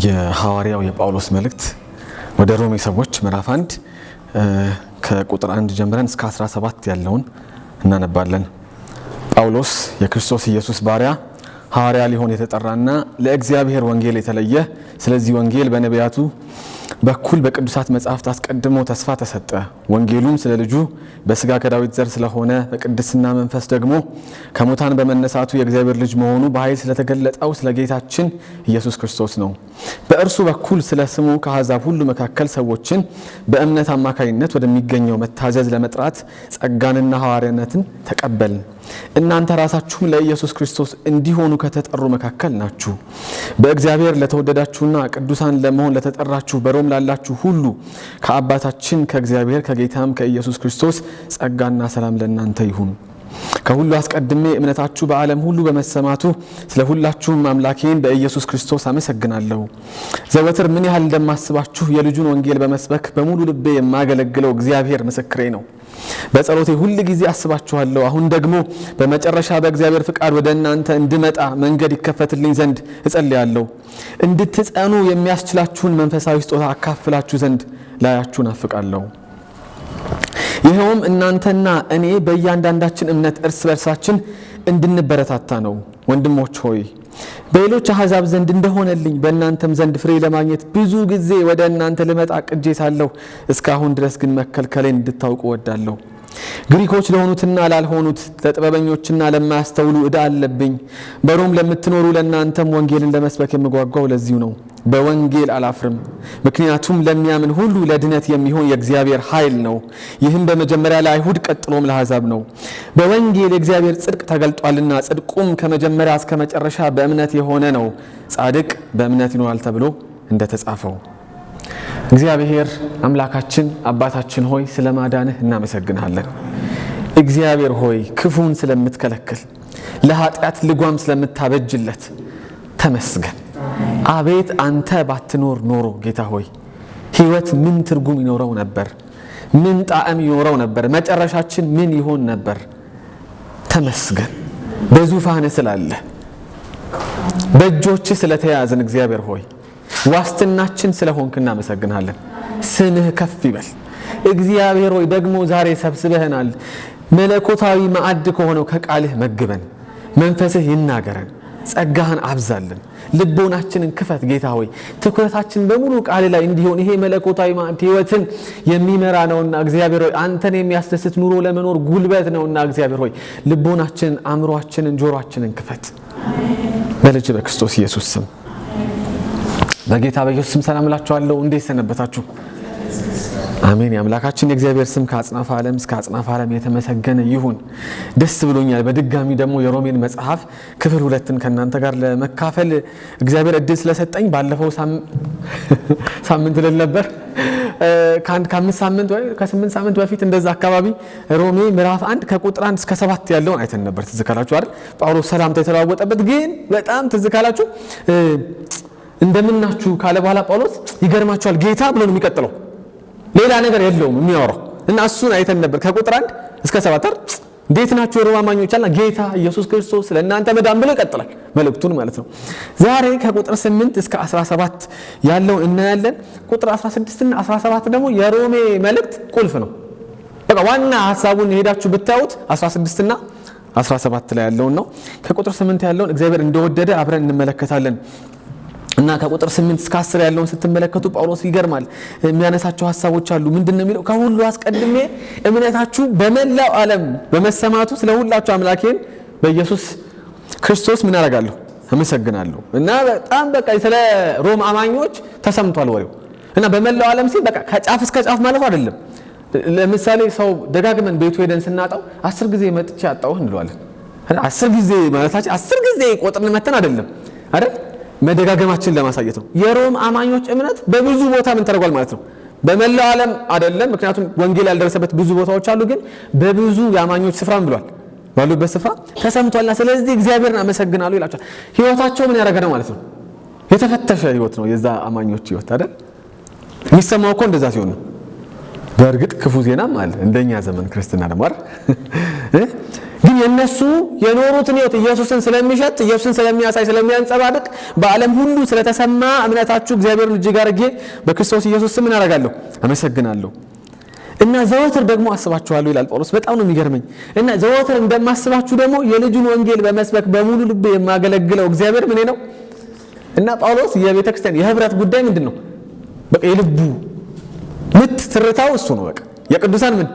የሐዋርያው የጳውሎስ መልእክት ወደ ሮሜ ሰዎች ምዕራፍ 1 ከቁጥር 1 ጀምረን እስከ 17 ያለውን እናነባለን። ጳውሎስ የክርስቶስ ኢየሱስ ባሪያ ሐዋርያ ሊሆን የተጠራና ለእግዚአብሔር ወንጌል የተለየ ስለዚህ ወንጌል በነቢያቱ በኩል በቅዱሳት መጻሕፍት አስቀድሞ ተስፋ ተሰጠ። ወንጌሉም ስለ ልጁ በሥጋ ከዳዊት ዘር ስለሆነ በቅድስና መንፈስ ደግሞ ከሙታን በመነሳቱ የእግዚአብሔር ልጅ መሆኑ በኃይል ስለተገለጠው ስለ ጌታችን ኢየሱስ ክርስቶስ ነው። በእርሱ በኩል ስለ ስሙ ከአሕዛብ ሁሉ መካከል ሰዎችን በእምነት አማካይነት ወደሚገኘው መታዘዝ ለመጥራት ጸጋንና ሐዋርያነትን ተቀበልን። እናንተ ራሳችሁም ለኢየሱስ ክርስቶስ እንዲሆኑ ከተጠሩ መካከል ናችሁ። በእግዚአብሔር ለተወደዳችሁና ቅዱሳን ለመሆን ለተጠራችሁ በሮም ላላችሁ ሁሉ ከአባታችን ከእግዚአብሔር ከጌታም ከኢየሱስ ክርስቶስ ጸጋና ሰላም ለእናንተ ይሁን። ከሁሉ አስቀድሜ እምነታችሁ በዓለም ሁሉ በመሰማቱ ስለ ሁላችሁም አምላኬን በኢየሱስ ክርስቶስ አመሰግናለሁ። ዘወትር ምን ያህል እንደማስባችሁ የልጁን ወንጌል በመስበክ በሙሉ ልቤ የማገለግለው እግዚአብሔር ምስክሬ ነው። በጸሎቴ ሁል ጊዜ አስባችኋለሁ። አሁን ደግሞ በመጨረሻ በእግዚአብሔር ፍቃድ ወደ እናንተ እንድመጣ መንገድ ይከፈትልኝ ዘንድ እጸልያለሁ። እንድትጸኑ የሚያስችላችሁን መንፈሳዊ ስጦታ አካፍላችሁ ዘንድ ላያችሁ ናፍቃለሁ። ይኸውም እናንተና እኔ በእያንዳንዳችን እምነት እርስ በርሳችን እንድንበረታታ ነው። ወንድሞች ሆይ በሌሎች አሕዛብ ዘንድ እንደሆነልኝ በእናንተም ዘንድ ፍሬ ለማግኘት ብዙ ጊዜ ወደ እናንተ ልመጣ ቅጄ ሳለሁ እስካሁን ድረስ ግን መከልከሌን እንድታውቁ እወዳለሁ። ግሪኮች ለሆኑትና ላልሆኑት ለጥበበኞችና ለማያስተውሉ ዕዳ አለብኝ። በሮም ለምትኖሩ ለእናንተም ወንጌልን ለመስበክ የምጓጓው ለዚሁ ነው። በወንጌል አላፍርም፣ ምክንያቱም ለሚያምን ሁሉ ለድነት የሚሆን የእግዚአብሔር ኃይል ነው። ይህም በመጀመሪያ ለአይሁድ ቀጥሎም ለአሕዛብ ነው። በወንጌል የእግዚአብሔር ጽድቅ ተገልጧልና፣ ጽድቁም ከመጀመሪያ እስከ መጨረሻ በእምነት የሆነ ነው። ጻድቅ በእምነት ይኖራል ተብሎ እንደተጻፈው። እግዚአብሔር አምላካችን አባታችን ሆይ ስለ ማዳንህ እናመሰግንሃለን። እግዚአብሔር ሆይ ክፉን ስለምትከለክል ለኃጢአት ልጓም ስለምታበጅለት ተመስገን። አቤት አንተ ባትኖር ኖሮ ጌታ ሆይ ሕይወት ምን ትርጉም ይኖረው ነበር? ምን ጣዕም ይኖረው ነበር? መጨረሻችን ምን ይሆን ነበር? ተመስገን በዙፋን ስላለ በእጆች ስለተያዝን እግዚአብሔር ሆይ ዋስትናችን ስለሆንክ እናመሰግናለን። ስምህ ከፍ ይበል። እግዚአብሔር ሆይ ደግሞ ዛሬ ሰብስበህናል። መለኮታዊ ማዕድ ከሆነው ከቃልህ መግበን፣ መንፈስህ ይናገረን፣ ጸጋህን አብዛልን፣ ልቦናችንን ክፈት ጌታ ሆይ ትኩረታችን በሙሉ ቃል ላይ እንዲሆን። ይሄ መለኮታዊ ማዕድ ሕይወትን የሚመራ ነውና እግዚአብሔር ሆይ አንተን የሚያስደስት ኑሮ ለመኖር ጉልበት ነውና እግዚአብሔር ሆይ ልቦናችንን፣ አእምሯችንን፣ ጆሮአችንን ክፈት በልጅ በክርስቶስ ኢየሱስ ስም። በጌታ በኢየሱስ ስም ሰላም እላችኋለሁ። እንዴት ሰነበታችሁ? አሜን። የአምላካችን የእግዚአብሔር ስም ከአጽናፈ ዓለም እስከ አጽናፈ ዓለም የተመሰገነ ይሁን። ደስ ብሎኛል። በድጋሚ ደግሞ የሮሜን መጽሐፍ ክፍል 2ን ከእናንተ ጋር ለመካፈል እግዚአብሔር እድል ስለሰጠኝ ባለፈው ሳምንት ልል ነበር ከ5 ሳምንት ወይ ከ8 ሳምንት በፊት እንደዛ አካባቢ ሮሜ ምዕራፍ 1 ከቁጥር 1 እስከ 7 ያለውን አይተን ነበር። ትዝ ካላችሁ አይደል? ጳውሎስ ሰላምታ የተለዋወጠበት ግን በጣም ትዝ ካላችሁ እንደምናችሁ ካለ በኋላ ጳውሎስ ይገርማችኋል ጌታ ብሎ ነው የሚቀጥለው። ሌላ ነገር የለውም የሚያወራው እና እሱን አይተን ነበር ከቁጥር 1 እስከ 7 እንዴት ናችሁ የሮማ አማኞች አለ ጌታ ኢየሱስ ክርስቶስ ለእናንተ መዳን ብሎ ይቀጥላል መልእክቱን ማለት ነው። ዛሬ ከቁጥር 8 እስከ 17 ያለውን እናያለን። ቁጥር 16 እና 17 ደግሞ የሮሜ መልእክት ቁልፍ ነው። በቃ ዋና ሐሳቡን ሄዳችሁ ብታዩት 16 እና 17 ላይ ያለውን ነው። ከቁጥር 8 ያለውን እግዚአብሔር እንደወደደ አብረን እንመለከታለን። እና ከቁጥር 8 እስከ 10 ያለውን ስትመለከቱ ጳውሎስ ይገርማል የሚያነሳቸው ሐሳቦች አሉ። ምንድነው የሚለው? ከሁሉ አስቀድሜ እምነታችሁ በመላው ዓለም በመሰማቱ ስለ ሁላችሁ አምላኬን በኢየሱስ ክርስቶስ ምን አደርጋለሁ? አመሰግናለሁ። እና በጣም በቃ ስለ ሮም አማኞች ተሰምቷል ወሬው። እና በመላው ዓለም ሲል በቃ ከጫፍ እስከ ጫፍ ማለት አይደለም። ለምሳሌ ሰው ደጋግመን ቤቱ ሄደን ስናጣው 10 ጊዜ መጥቼ አጣው እንለዋለን። 10 ጊዜ ማለታችን 10 ጊዜ ቆጥረን መተን አይደለም አይደል? መደጋገማችን ለማሳየት ነው። የሮም አማኞች እምነት በብዙ ቦታ ምን ተደርጓል ማለት ነው? በመላው ዓለም አይደለም፣ ምክንያቱም ወንጌል ያልደረሰበት ብዙ ቦታዎች አሉ። ግን በብዙ የአማኞች ስፍራ ብሏል ባሉበት ስፍራ ተሰምቷልና ስለዚህ እግዚአብሔርን አመሰግናለሁ ይላቸዋል። ህይወታቸው ምን ያደረገ ነው ማለት ነው? የተፈተሸ ህይወት ነው የዛ አማኞች ህይወት አይደል? የሚሰማው እኮ እንደዛ ሲሆን ነው። በእርግጥ ክፉ ዜናም አለ እንደኛ ዘመን ክርስትና ደግሞ አይደል? ግን የነሱ የኖሩትን ህይወት ኢየሱስን ስለሚሸት ኢየሱስን ስለሚያሳይ ስለሚያንጸባርቅ በዓለም ሁሉ ስለተሰማ እምነታችሁ እግዚአብሔርን እጅግ አድርጌ በክርስቶስ ኢየሱስ ስም አደርጋለሁ አመሰግናለሁ። እና ዘወትር ደግሞ አስባችኋለሁ ይላል ጳውሎስ። በጣም ነው የሚገርመኝ። እና ዘወትር እንደማስባችሁ ደግሞ የልጁን ወንጌል በመስበክ በሙሉ ልብ የማገለግለው እግዚአብሔር ምን ነው? እና ጳውሎስ የቤተክርስቲያን የህብረት ጉዳይ ምንድነው? በቃ የልቡ ትርታው እሱ ነው። በቃ የቅዱሳን ምን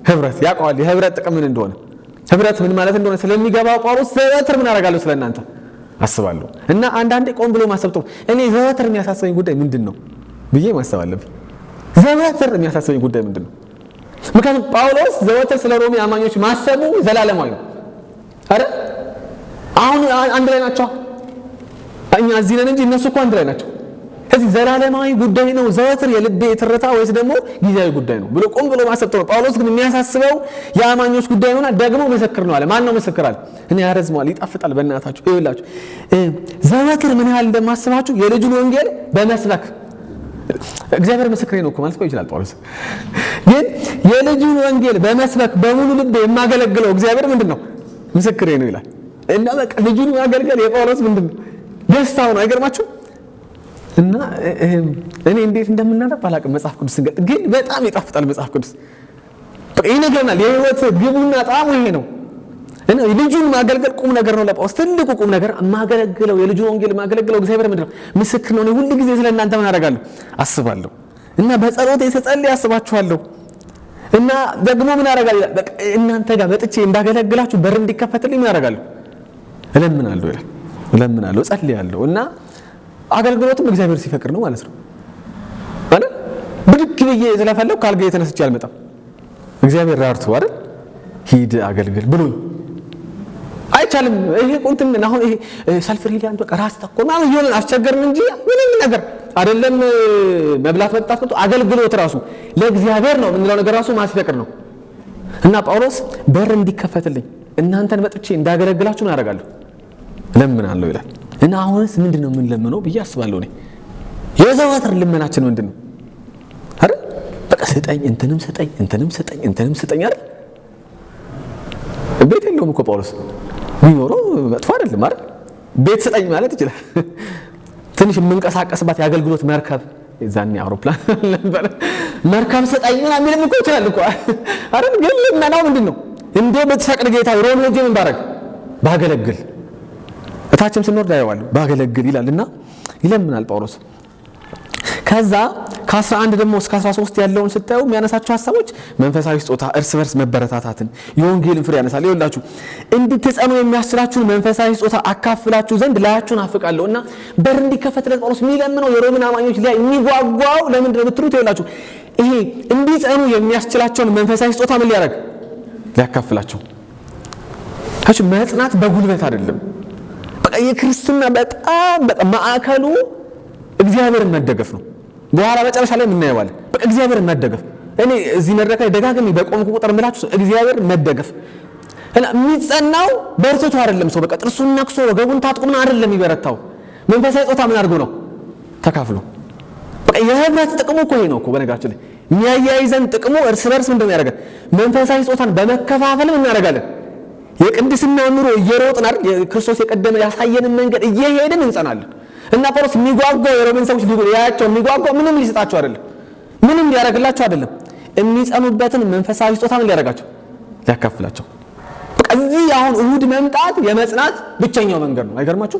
ህብረት ያውቀዋል። የህብረት ጥቅም ምን እንደሆነ ህብረት ምን ማለት እንደሆነ ስለሚገባው ጳውሎስ ዘወትር ምን አደርጋለሁ ስለናንተ አስባለሁ። እና አንዳንዴ ቆም ብሎ ማሰብ ጥሩ። እኔ ዘወትር የሚያሳስበኝ ጉዳይ ምንድነው ብዬ ማሰብ አለብኝ። ዘወትር የሚያሳስበኝ ጉዳይ ምንድነው? ምክንያቱም ጳውሎስ ዘወትር ስለ ሮሜ አማኞች ማሰቡ ዘላለማዊ ነው አይደል? አሁን አንድ ላይ ናቸው። እኛ እዚህ ነን እንጂ እነሱ እኮ አንድ ላይ ናቸው። ስለዚህ ዘላለማዊ ጉዳይ ነው ዘወትር የልቤ ትርታ ወይስ ደግሞ ጊዜያዊ ጉዳይ ነው ብሎ ቆም ብሎ ማሰብ ጥሩ። ጳውሎስ ግን የሚያሳስበው የአማኞች ጉዳይ ነውና ደግሞ ምስክር ነው አለ። ማን ነው ምስክር አለ? እኔ ያረዝመዋል ይጣፍጣል በእናታችሁ ይኸውላችሁ ዘወትር ምን ያህል እንደማስባችሁ የልጁን ወንጌል በመስበክ እግዚአብሔር ምስክሬ ነው እኮ ማለት ይችላል ጳውሎስ። ግን የልጁን ወንጌል በመስበክ በሙሉ ልብ የማገለግለው እግዚአብሔር ምንድነው? ምስክሬ ነው ይላል። እና በቃ ልጁን ማገልገል የጳውሎስ ምንድነው? ደስታው ነው። አይገርማችሁ? እና እኔ እንዴት እንደምናነብ አላውቅም መጽሐፍ ቅዱስ ግን በጣም ይጣፍጣል መጽሐፍ ቅዱስ። በቃ ይነግረናል የህይወት ግቡና ጣዕሙ ይሄ ነው። እና ልጁን ማገልገል ቁም ነገር ነው ለጳውሎስ ትልቁ ቁም ነገር። ማገለግለው የልጁን ወንጌል ማገለግለው እግዚአብሔር ምንድነው? ምስክር ነው። እኔ ሁሉ ጊዜ ስለእናንተ ምን አደርጋለሁ? አስባለሁ። እና በጸሎቴ ስጸልይ አስባችኋለሁ። እና ደግሞ ምን አደርጋለሁ? በቃ እናንተ ጋር መጥቼ እንዳገለግላችሁ በር እንዲከፈትልኝ ምን አደርጋለሁ? እለምናለሁ ይላል። እለምናለሁ፣ እጸልያለሁ። እና አገልግሎቱም እግዚአብሔር ሲፈቅድ ነው ማለት ነው አይደል? ብድግ ብዬ ስለፈለኩ ካልጋዬ ተነስቼ አልመጣም። እግዚአብሔር ራርቱ አይደል? ሂድ አገልግል ብሎኝ አይቻልም። ይሄ ቁንትን አሁን ይሄ ሰልፍ ሪሊያንት በቃ ራስ ተቆማ ይሆን አስቸገርን እንጂ ምንም ነገር አይደለም። መብላት መጣት ነው አገልግሎት ራሱ ለእግዚአብሔር ነው የምንለው ነገር ራሱ ማስፈቅድ ነው። እና ጳውሎስ በር እንዲከፈትልኝ እናንተን መጥቼ እንዳገለግላችሁ ምን አደርጋለሁ? እለምናለሁ ይላል። እና አሁንስ ምንድነው ምን ለምነው ብዬ አስባለሁ። እኔ የዘወትር ልመናችን ምንድነው አይደል? በቃ ስጠኝ እንትንም ስጠኝ እንትንም ስጠኝ እንትንም ስጠኝ አይደል? ቤት የለውም እኮ ጳውሎስ ቢኖረው መጥፎ አይደለም አይደል? ቤት ስጠኝ ማለት ይችላል። ትንሽ የምንቀሳቀስባት የአገልግሎት መርከብ የዛኔ አውሮፕላን ነበር መርከብ ስጠኝ ምናምን የሚልም እኮ ይችላል እኮ አይደል? ግን ልመናው ምንድነው? እንደ በተፈቅድ ጌታ ሮም ሄጄ ምን ባረግ ባገለግል እታችም ስንወርድ ያየዋል ባገለግል ይላልና ይለምናል ጳውሎስ። ከዛ ከ11 ደግሞ እስከ 13 ያለውን ስታዩ የሚያነሳቸው ሐሳቦች መንፈሳዊ ስጦታ፣ እርስ በርስ መበረታታትን፣ የወንጌልን ፍሬ ያነሳል። ይኸውላችሁ እንድትጸኑ የሚያስችላችሁን መንፈሳዊ ስጦታ አካፍላችሁ ዘንድ ላያችሁን አፍቃለሁ። እና በር እንዲከፈትለት ጳውሎስ የሚለምነው የሮምን አማኞች ላይ የሚጓጓው ለምንድን ነው ብትሉት ይኸውላችሁ ይሄ እንዲጸኑ የሚያስችላቸውን መንፈሳዊ ስጦታ ምን ሊያደርግ ሊያካፍላቸው። ታች መጽናት በጉልበት አይደለም። በቃ የክርስትና በጣም ማዕከሉ እግዚአብሔርን መደገፍ ነው። በኋላ መጨረሻ ላይ እናየዋለን። በቃ እግዚአብሔርን መደገፍ። እኔ እዚህ መድረክ ላይ ደጋግሜ በቆምኩ ቁጥር የምላችሁ እግዚአብሔር መደገፍ እና የሚጸናው በርትቶ አይደለም። ሰው በቃ ጥርሱን ነክሶ ወገቡን ታጥቆ ምን አይደለም የሚበረታው። መንፈሳዊ ጾታ ምን አድርጎ ነው? ተካፍሎ። በቃ የህብረት ጥቅሙ እኮ ይሄ ነው እኮ በነገራችን ላይ የሚያያይዘን ጥቅሙ እርስ በርስ ምንድነው ያደርጋል? መንፈሳዊ ጾታን በመከፋፈል ምን እናደርጋለን? የቅድስና ኑሮ እየሮጥን አይደል? የክርስቶስ የቀደመ ያሳየንን መንገድ እየሄድን እንጸናለን። እና ጳውሎስ የሚጓጓው የሮማን ሰዎች ሊያያቸው የሚጓጓው ምንም ሊሰጣቸው አይደለም፣ ምንም ሊያደርግላቸው አይደለም። የሚጸኑበትን መንፈሳዊ ስጦታ ምን ሊያደርጋቸው? ሊያካፍላቸው። በቃ እዚህ አሁን እሁድ መምጣት የመጽናት ብቸኛው መንገድ ነው። አይገርማችሁ?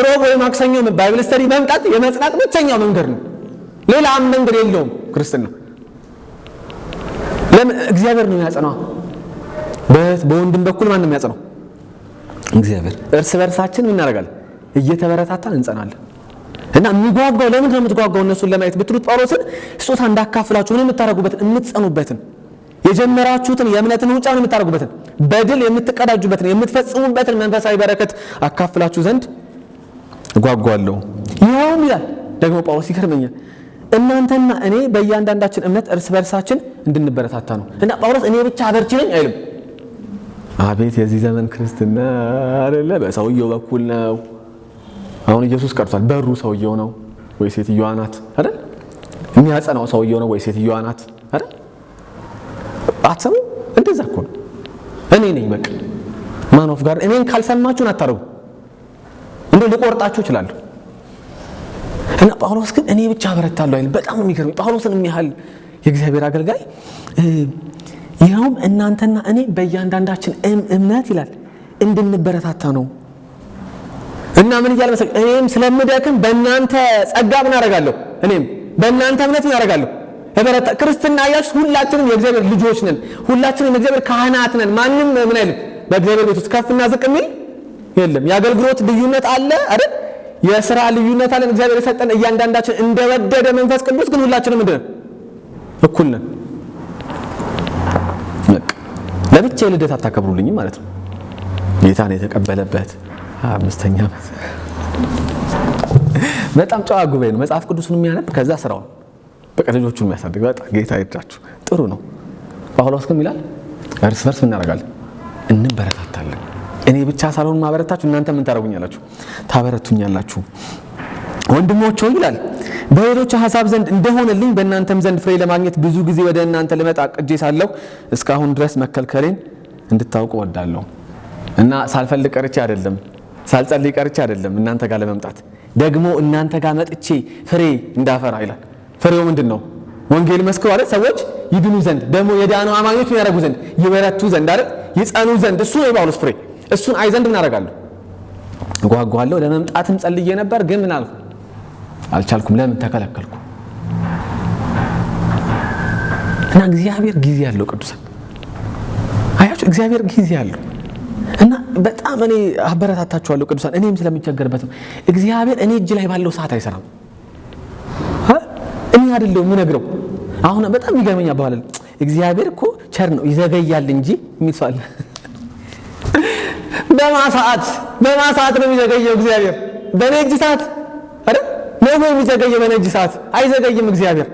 ሮብ ወይ ማክሰኞ ባይብል ስተዲ መምጣት የመጽናት ብቸኛው መንገድ ነው። ሌላ መንገድ የለውም ክርስትና። ለምን? እግዚአብሔር ነው የሚያጸናው። በወንድም በኩል ማን ነው የሚያጸናው? እግዚአብሔር። እርስ በርሳችን ምን እናደርጋለን? እየተበረታታን እንጸናለን። እና የሚጓጓው ለምንድን ነው የምትጓጓው እነሱን ለማየት ብትሉት ጳውሎስን ስጦታ እንዳካፍላችሁ ምን የምታደርጉበትን የምትጸኑበትን የጀመራችሁትን የእምነትን ውጫ ምን የምታደርጉበትን በድል የምትቀዳጁበትን የምትፈጽሙበትን መንፈሳዊ በረከት አካፍላችሁ ዘንድ እጓጓለሁ። ይኸውም ይላል ደግሞ ጳውሎስ ይገርመኛል፣ እናንተና እኔ በእያንዳንዳችን እምነት እርስ በርሳችን እንድንበረታታ ነው። እና ጳውሎስ እኔ ብቻ አበርቺ ነኝ አይልም። አቤት የዚህ ዘመን ክርስትና አይደለ? በሰውየው በኩል ነው። አሁን ኢየሱስ ቀርቷል። በሩ ሰውየው ነው ወይ ሴትዮዋ ናት አይደል? የሚያጸናው ሰውየው ነው ወይ ሴትዮዋ ናት አይደል? አትሰሙ? እንደዛ እኮ ነው። እኔ ነኝ በቃ ማን ኦፍ ጋድ። እኔን ካልሰማችሁን አታረጉ እንዴ ልቆርጣችሁ ይችላል። እና ጳውሎስ ግን እኔ ብቻ አበረታለሁ አይደል? በጣም የሚገርም ጳውሎስን የሚያህል የእግዚአብሔር አገልጋይ ይኸውም እናንተና እኔ በእያንዳንዳችን እምነት ይላል እንድንበረታታ ነው። እና ምን ይላል መሰለኝ? እኔም ስለምደክም በእናንተ ጸጋ ምን አደርጋለሁ? እኔም በእናንተ እምነት ምን አደርጋለሁ? እበረታ። ክርስትና ያያችሁ ሁላችንም የእግዚአብሔር ልጆች ነን። ሁላችንም የእግዚአብሔር ካህናት ነን። ማንም ምን አይልም በእግዚአብሔር ቤት ውስጥ ከፍና ዝቅ የሚል የለም። የአገልግሎት ልዩነት አለ አይደል? የሥራ ልዩነት አለ። እግዚአብሔር የሰጠን እያንዳንዳችን እንደወደደ መንፈስ ቅዱስ ግን ሁላችንም ምንድን ነን? እኩል ነን። ለብቻ ልደት አታከብሩልኝም ማለት ነው። ጌታን የተቀበለበት 5ኛ ዓመት በጣም ጨዋ ጉባኤ ነው። መጽሐፍ ቅዱስን የሚያነብ ከዛ ስራውን በቃ ልጆቹን የሚያሳድግ በጣም ጌታ ይርዳችሁ። ጥሩ ነው። ጳውሎስ ግን ይላል እርስ በርስ ምን እናደርጋለን? እንበረታታለን። እኔ ብቻ ሳልሆን ማበረታችሁ እናንተ ምን ታደርጉኛላችሁ? ታበረቱኛላችሁ። ወንድሞች ሆይ ይላል በሌሎች አሕዛብ ዘንድ እንደሆነልኝ በእናንተም ዘንድ ፍሬ ለማግኘት ብዙ ጊዜ ወደ እናንተ ልመጣ ቅጄ ሳለሁ እስካሁን ድረስ መከልከሌን እንድታውቁ ወዳለሁ። እና ሳልፈልግ ቀርቼ አይደለም፣ ሳልጸልይ ቀርቼ አይደለም እናንተ ጋር ለመምጣት ደግሞ እናንተ ጋር መጥቼ ፍሬ እንዳፈራ ይላል። ፍሬው ምንድነው? ወንጌል መስክሩ አይደል? ሰዎች ይድኑ ዘንድ ደግሞ የዳኑ አማኞች ያደርጉ ዘንድ ይበረቱ ዘንድ አይደል? ይጸኑ ዘንድ እሱ ነው የጳውሎስ ፍሬ። እሱን አይ ዘንድ ምን አደርጋለሁ? ጓጓለሁ። ለመምጣትም ጸልዬ ነበር ግን ምን አልኩ? አልቻልኩም። ለምን ተከለከልኩ? እና እግዚአብሔር ጊዜ ያለው ቅዱሳን አያችሁ፣ እግዚአብሔር ጊዜ ያለው እና በጣም እኔ አበረታታችኋለሁ ቅዱሳን። እኔም ስለምቸገርበት ነው። እግዚአብሔር እኔ እጅ ላይ ባለው ሰዓት አይሰራም። እኔ አይደለም የምነግረው። አሁን በጣም ይገርመኛ ባላል እግዚአብሔር እኮ ቸር ነው ይዘገያል እንጂ የሚል ሰው አለ። በማሰዓት ነው የሚዘገየው እግዚአብሔር። በእኔ እጅ ሰዓት አይደል ነው የሚዘገየው። በእኔ እጅ ሰዓት አይዘገይም እግዚአብሔር።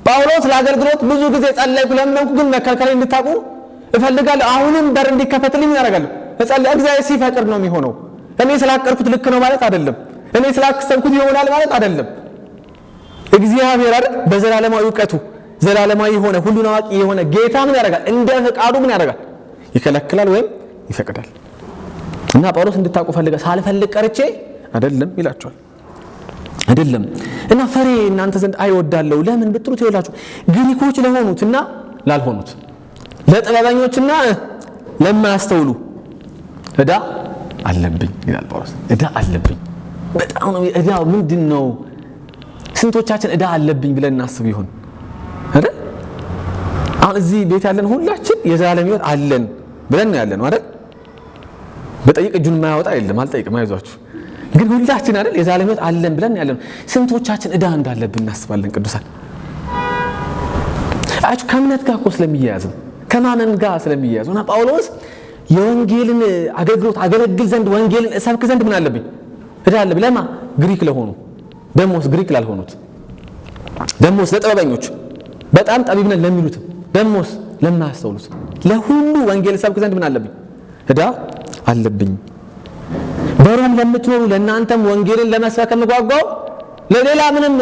ጳውሎስ ለአገልግሎት ብዙ ጊዜ ጸለይኩ፣ ለመንኩ፣ ግን መከልከሌን እንድታውቁ እፈልጋለሁ። አሁንም በር እንዲከፈትልኝ ያደርጋለሁ። እጸልይ። እግዚአብሔር ሲፈቅድ ነው የሚሆነው። እኔ ስላቀርኩት ልክ ነው ማለት አይደለም። እኔ ስላከሰብኩት ይሆናል ማለት አይደለም። እግዚአብሔር አይደል በዘላለማዊ ዕውቀቱ ዘላለማዊ የሆነ ሁሉን አዋቂ የሆነ ጌታ ምን ያደርጋል? እንደ ፈቃዱ ምን ያደርጋል? ይከለክላል ወይም ይፈቅዳል። እና ጳውሎስ እንድታውቁ ፈልጋ ሳልፈልግ ቀርቼ አይደለም ይላቸዋል። አይደለም እና ፍሬ እናንተ ዘንድ አይወዳለሁ። ለምን ብትሉት ይወላችሁ ግሪኮች ለሆኑትና ላልሆኑት፣ ለጥበበኞችና ለማያስተውሉ ዕዳ አለብኝ ይላል ጳውሎስ። ዕዳ አለብኝ። በጣም ነው ዕዳው ምንድነው? ስንቶቻችን ዕዳ አለብኝ ብለን እናስብ ይሆን አይደል? አሁን እዚህ ቤት ያለን ሁላችን የዘላለም ሕይወት አለን ብለን ነው ያለነው አይደል? በጠይቅ እጁን የማያወጣ የለም። አልጠይቅም፣ አይዟችሁ። ግን ሁላችን አይደል የዘላለም ሕይወት አለን ብለን ያለነው። ስንቶቻችን ዕዳ እንዳለብን እናስባለን ቅዱሳን? አችሁ ከእምነት ጋር እኮ ስለሚያያዝ ነው፣ ከማመን ጋር ስለሚያያዝ ነው። ጳውሎስ የወንጌልን አገልግሎት አገለግል ዘንድ ወንጌልን እሰብክ ዘንድ ምን አለብኝ? ዕዳ አለብኝ። ለማ ግሪክ ለሆኑ ደሞስ ግሪክ ላልሆኑት፣ ደሞስ ለጥበበኞች በጣም ጠቢብ ነን ለሚሉት፣ ደሞስ ለማያስተውሉት፣ ለሁሉ ወንጌል እሰብክ ዘንድ ምን አለብኝ? ዕዳ አለብኝ። በሮም ለምትኖሩ ለእናንተም ወንጌልን ለመስበክ የምጓጓው ለሌላ ምንም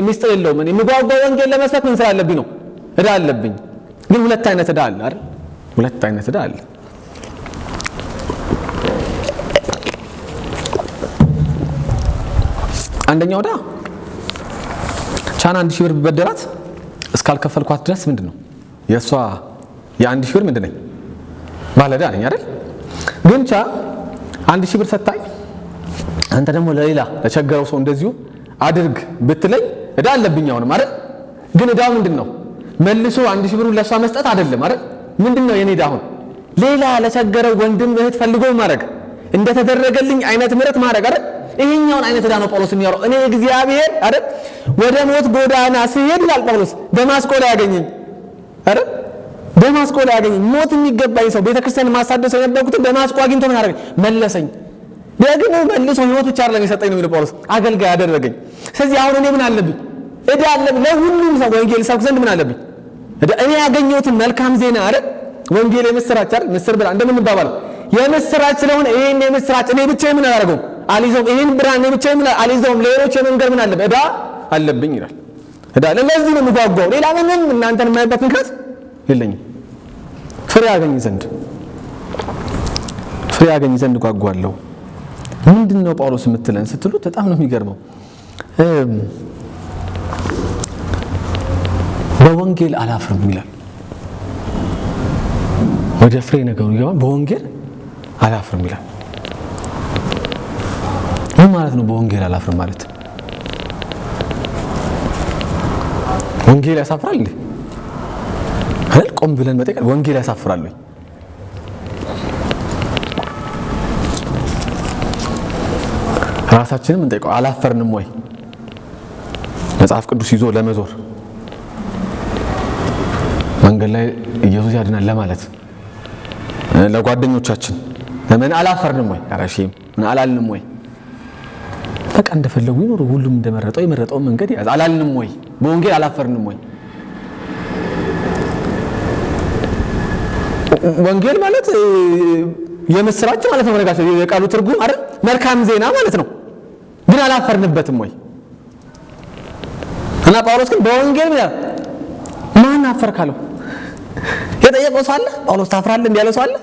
ሚስጥር የለውም። እኔ የምጓጓው ወንጌል ለመስበክ ምን ስላለብኝ ነው? ዕዳ አለብኝ። ግን ሁለት አይነት ዕዳ አለ አይደል? ሁለት አይነት ዕዳ አለ። አንደኛው ዕዳ ቻና 1000 ብር በበደራት እስካልከፈልኳት ድረስ ምንድነው የሷ የ1000 ብር ምንድነኝ? ባለ ዕዳ ነኝ አይደል? ግን ቻ 1000 ብር ሰጣኝ፣ አንተ ደግሞ ለሌላ ለቸገረው ሰው እንደዚሁ አድርግ ብትለኝ ዕዳ አለብኝ አሁንም አይደል? ግን ዕዳው ምንድነው? መልሶ 1000 ብሩን ለሷ መስጠት አይደለም አይደል? ምንድነው የኔ ዕዳ? አሁን ሌላ ለቸገረው ወንድም እህት ፈልጎ ማድረግ፣ እንደተደረገልኝ አይነት ምሕረት ማድረግ አይደል? ይሄኛውን አይነት ዕዳ ነው ጳውሎስ የሚያወራው። እኔ እግዚአብሔር አይደል ወደ ሞት ጎዳና ሲሄድ ይላል ጳውሎስ ደማስቆ ላይ ያገኘኝ አይደል? ደማስቆ ላይ ያገኘኝ ሞት የሚገባኝ ሰው ቤተክርስቲያን ማሳደስ የነበርኩት ደማስቆ አግኝቶ ምን አደረገኝ? መለሰኝ። ደግሞ መልሶ ህይወት ብቻ አይደለም የሰጠኝ ነው የሚለው ጳውሎስ፣ አገልጋይ አደረገኝ። ስለዚህ አሁን እኔ ምን አለብኝ? ዕዳ አለብኝ። ለሁሉም ሰው ወንጌል ሰብክ ዘንድ ምን አለብኝ? እኔ ያገኘሁትን መልካም ዜና አይደል ወንጌል የምስራች አይደል ምስር ብላ እንደምንባባለው የምስራች ስለሆነ ይሄን የምስራች እኔ ብቻ ምን አደረገው አልይዘውም። ይሄን ብርሃን እኔ ብቻ ምን አልይዘውም። ሌሎች የመንገር ምን አለብኝ? ዕዳ አለብኝ ይላል። ዕዳ ለዚህ ነው የምጓጓው። ሌላ ምንም እናንተን የማይበት ምክንያት የለኝም። ፍሬ ያገኝ ዘንድ ፍሬ ያገኝ ዘንድ ጓጓለሁ። ምንድነው ጳውሎስ የምትለን ስትሉት በጣም ነው የሚገርመው። በወንጌል አላፍርም ይላል። ወደ ፍሬ ነገሩ ይገባል። በወንጌል አላፍርም ይላል። ምን ማለት ነው በወንጌል አላፍርም ማለት? ወንጌል ያሳፍራል እንዴ? አይደል? ቆም ብለን መጠየቅ ወንጌል ያሳፍራል ወይ? ራሳችንን እንጠይቀው። አላፈርንም ወይ? መጽሐፍ ቅዱስ ይዞ ለመዞር መንገድ ላይ ኢየሱስ ያድናል ለማለት ለጓደኞቻችን ለምን አላፈርንም ወይ? አራሺም ምን አላልንም ወይ? በቃ እንደፈለጉ ይኖሩ፣ ሁሉም እንደመረጠው የመረጠው መንገድ ያዝ አላልንም ወይ? በወንጌል አላፈርንም ወይ? ወንጌል ማለት የምስራች ማለት ነው። ነገራቸው የቃሉ ትርጉም አይደል? መልካም ዜና ማለት ነው። ግን አላፈርንበትም ወይ? እና ጳውሎስ ግን በወንጌል ማን አፈርካለው የጠየቀው ሰው አለ? ጳውሎስ ታፍራለህ እንዲያለው ሰው አለ?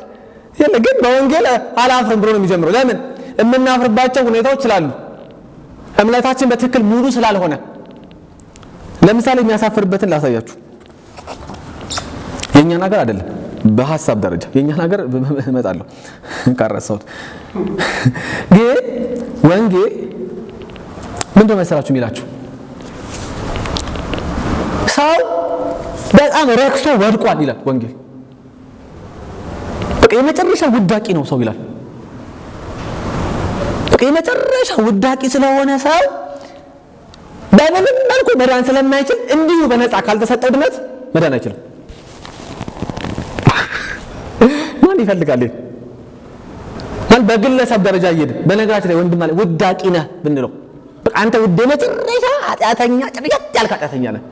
የለ። ግን በወንጌል አላፍርም ብሎ ነው የሚጀምረው። ለምን? የምናፍርባቸው ሁኔታዎች ስላሉ፣ እምነታችን በትክክል ሙሉ ስላልሆነ። ለምሳሌ የሚያሳፍርበትን ላሳያችሁ። የኛ ነገር አይደለም፣ በሐሳብ ደረጃ የኛ ነገር እመጣለሁ ካረሳሁት። ግን ወንጌል ምንድነው መሰላችሁ የሚላችሁ? ሰው በጣም ረክሶ ወድቋል ይላል ወንጌል። በቃ የመጨረሻ ውዳቂ ነው ሰው ይላል። በቃ የመጨረሻ ውዳቂ ስለሆነ ሰው በምንም መልኩ መዳን ስለማይችል እንዲሁ በነፃ ካልተሰጠው ድነት መዳን አይችልም። ማን ይፈልጋል? ማን በግለሰብ ደረጃ ይሄድ? በነገራችን ላይ ወንድም ማለት ውዳቂ ነህ ብንለው በቃ አንተ ውድ የመጨረሻ ኃጢአተኛ ጭርያት ያልክ ኃጢአተኛ ነህ።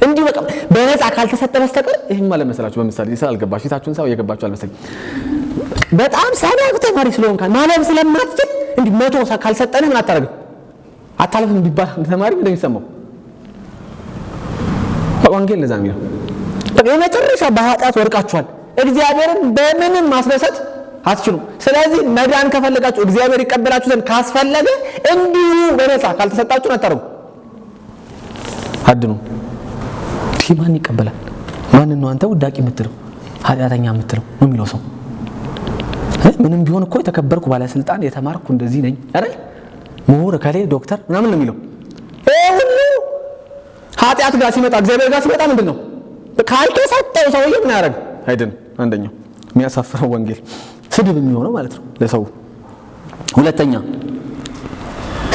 እንዲሁ በቃ በነፃ ካልተሰጠ በስተቀር ይሄን ማለት መሰላችሁ። በምሳሌ ስላልገባችሁ ፊታችሁን ሳው እየገባችሁ አልመሰለኝ። በጣም ሰነፍ ተማሪ ስለሆንክ ማለፍ ስለማትችል እንዲህ 100 ካልሰጠንህ ምን አታረግም? አታልፍም ቢባል ተማሪ ምን እንደሚሰማው ወንጌል ለዛ ነው። በቃ የመጨረሻ በኃጢአት ወድቃችኋል። እግዚአብሔርን በምንም ማስደሰት አትችሉም። ስለዚህ መዳን ከፈለጋችሁ እግዚአብሔር ይቀበላችሁ ዘንድ ካስፈለገ እንዲሁ በነፃ ካልተሰጣችሁ አታረጉ አድኑ። ማን ይቀበላል? ማን ነው አንተ ውዳቂ የምትለው ኃጢአተኛ የምትለው ነው የሚለው ሰው? ምንም ቢሆን እኮ የተከበርኩ ባለስልጣን የተማርኩ እንደዚህ ነኝ አይደል? ምሁር ከሌ ዶክተር ምናምን ነው የሚለው። ሁሉ ኃጢአት ጋር ሲመጣ እግዚአብሔር ጋር ሲመጣ ምንድነው? ካልተሰጠው ሰውዬ ምን ያደርግ? አይደለም። አንደኛው የሚያሳፍረው ወንጌል ስድብ የሚሆነው ማለት ነው ለሰው። ሁለተኛ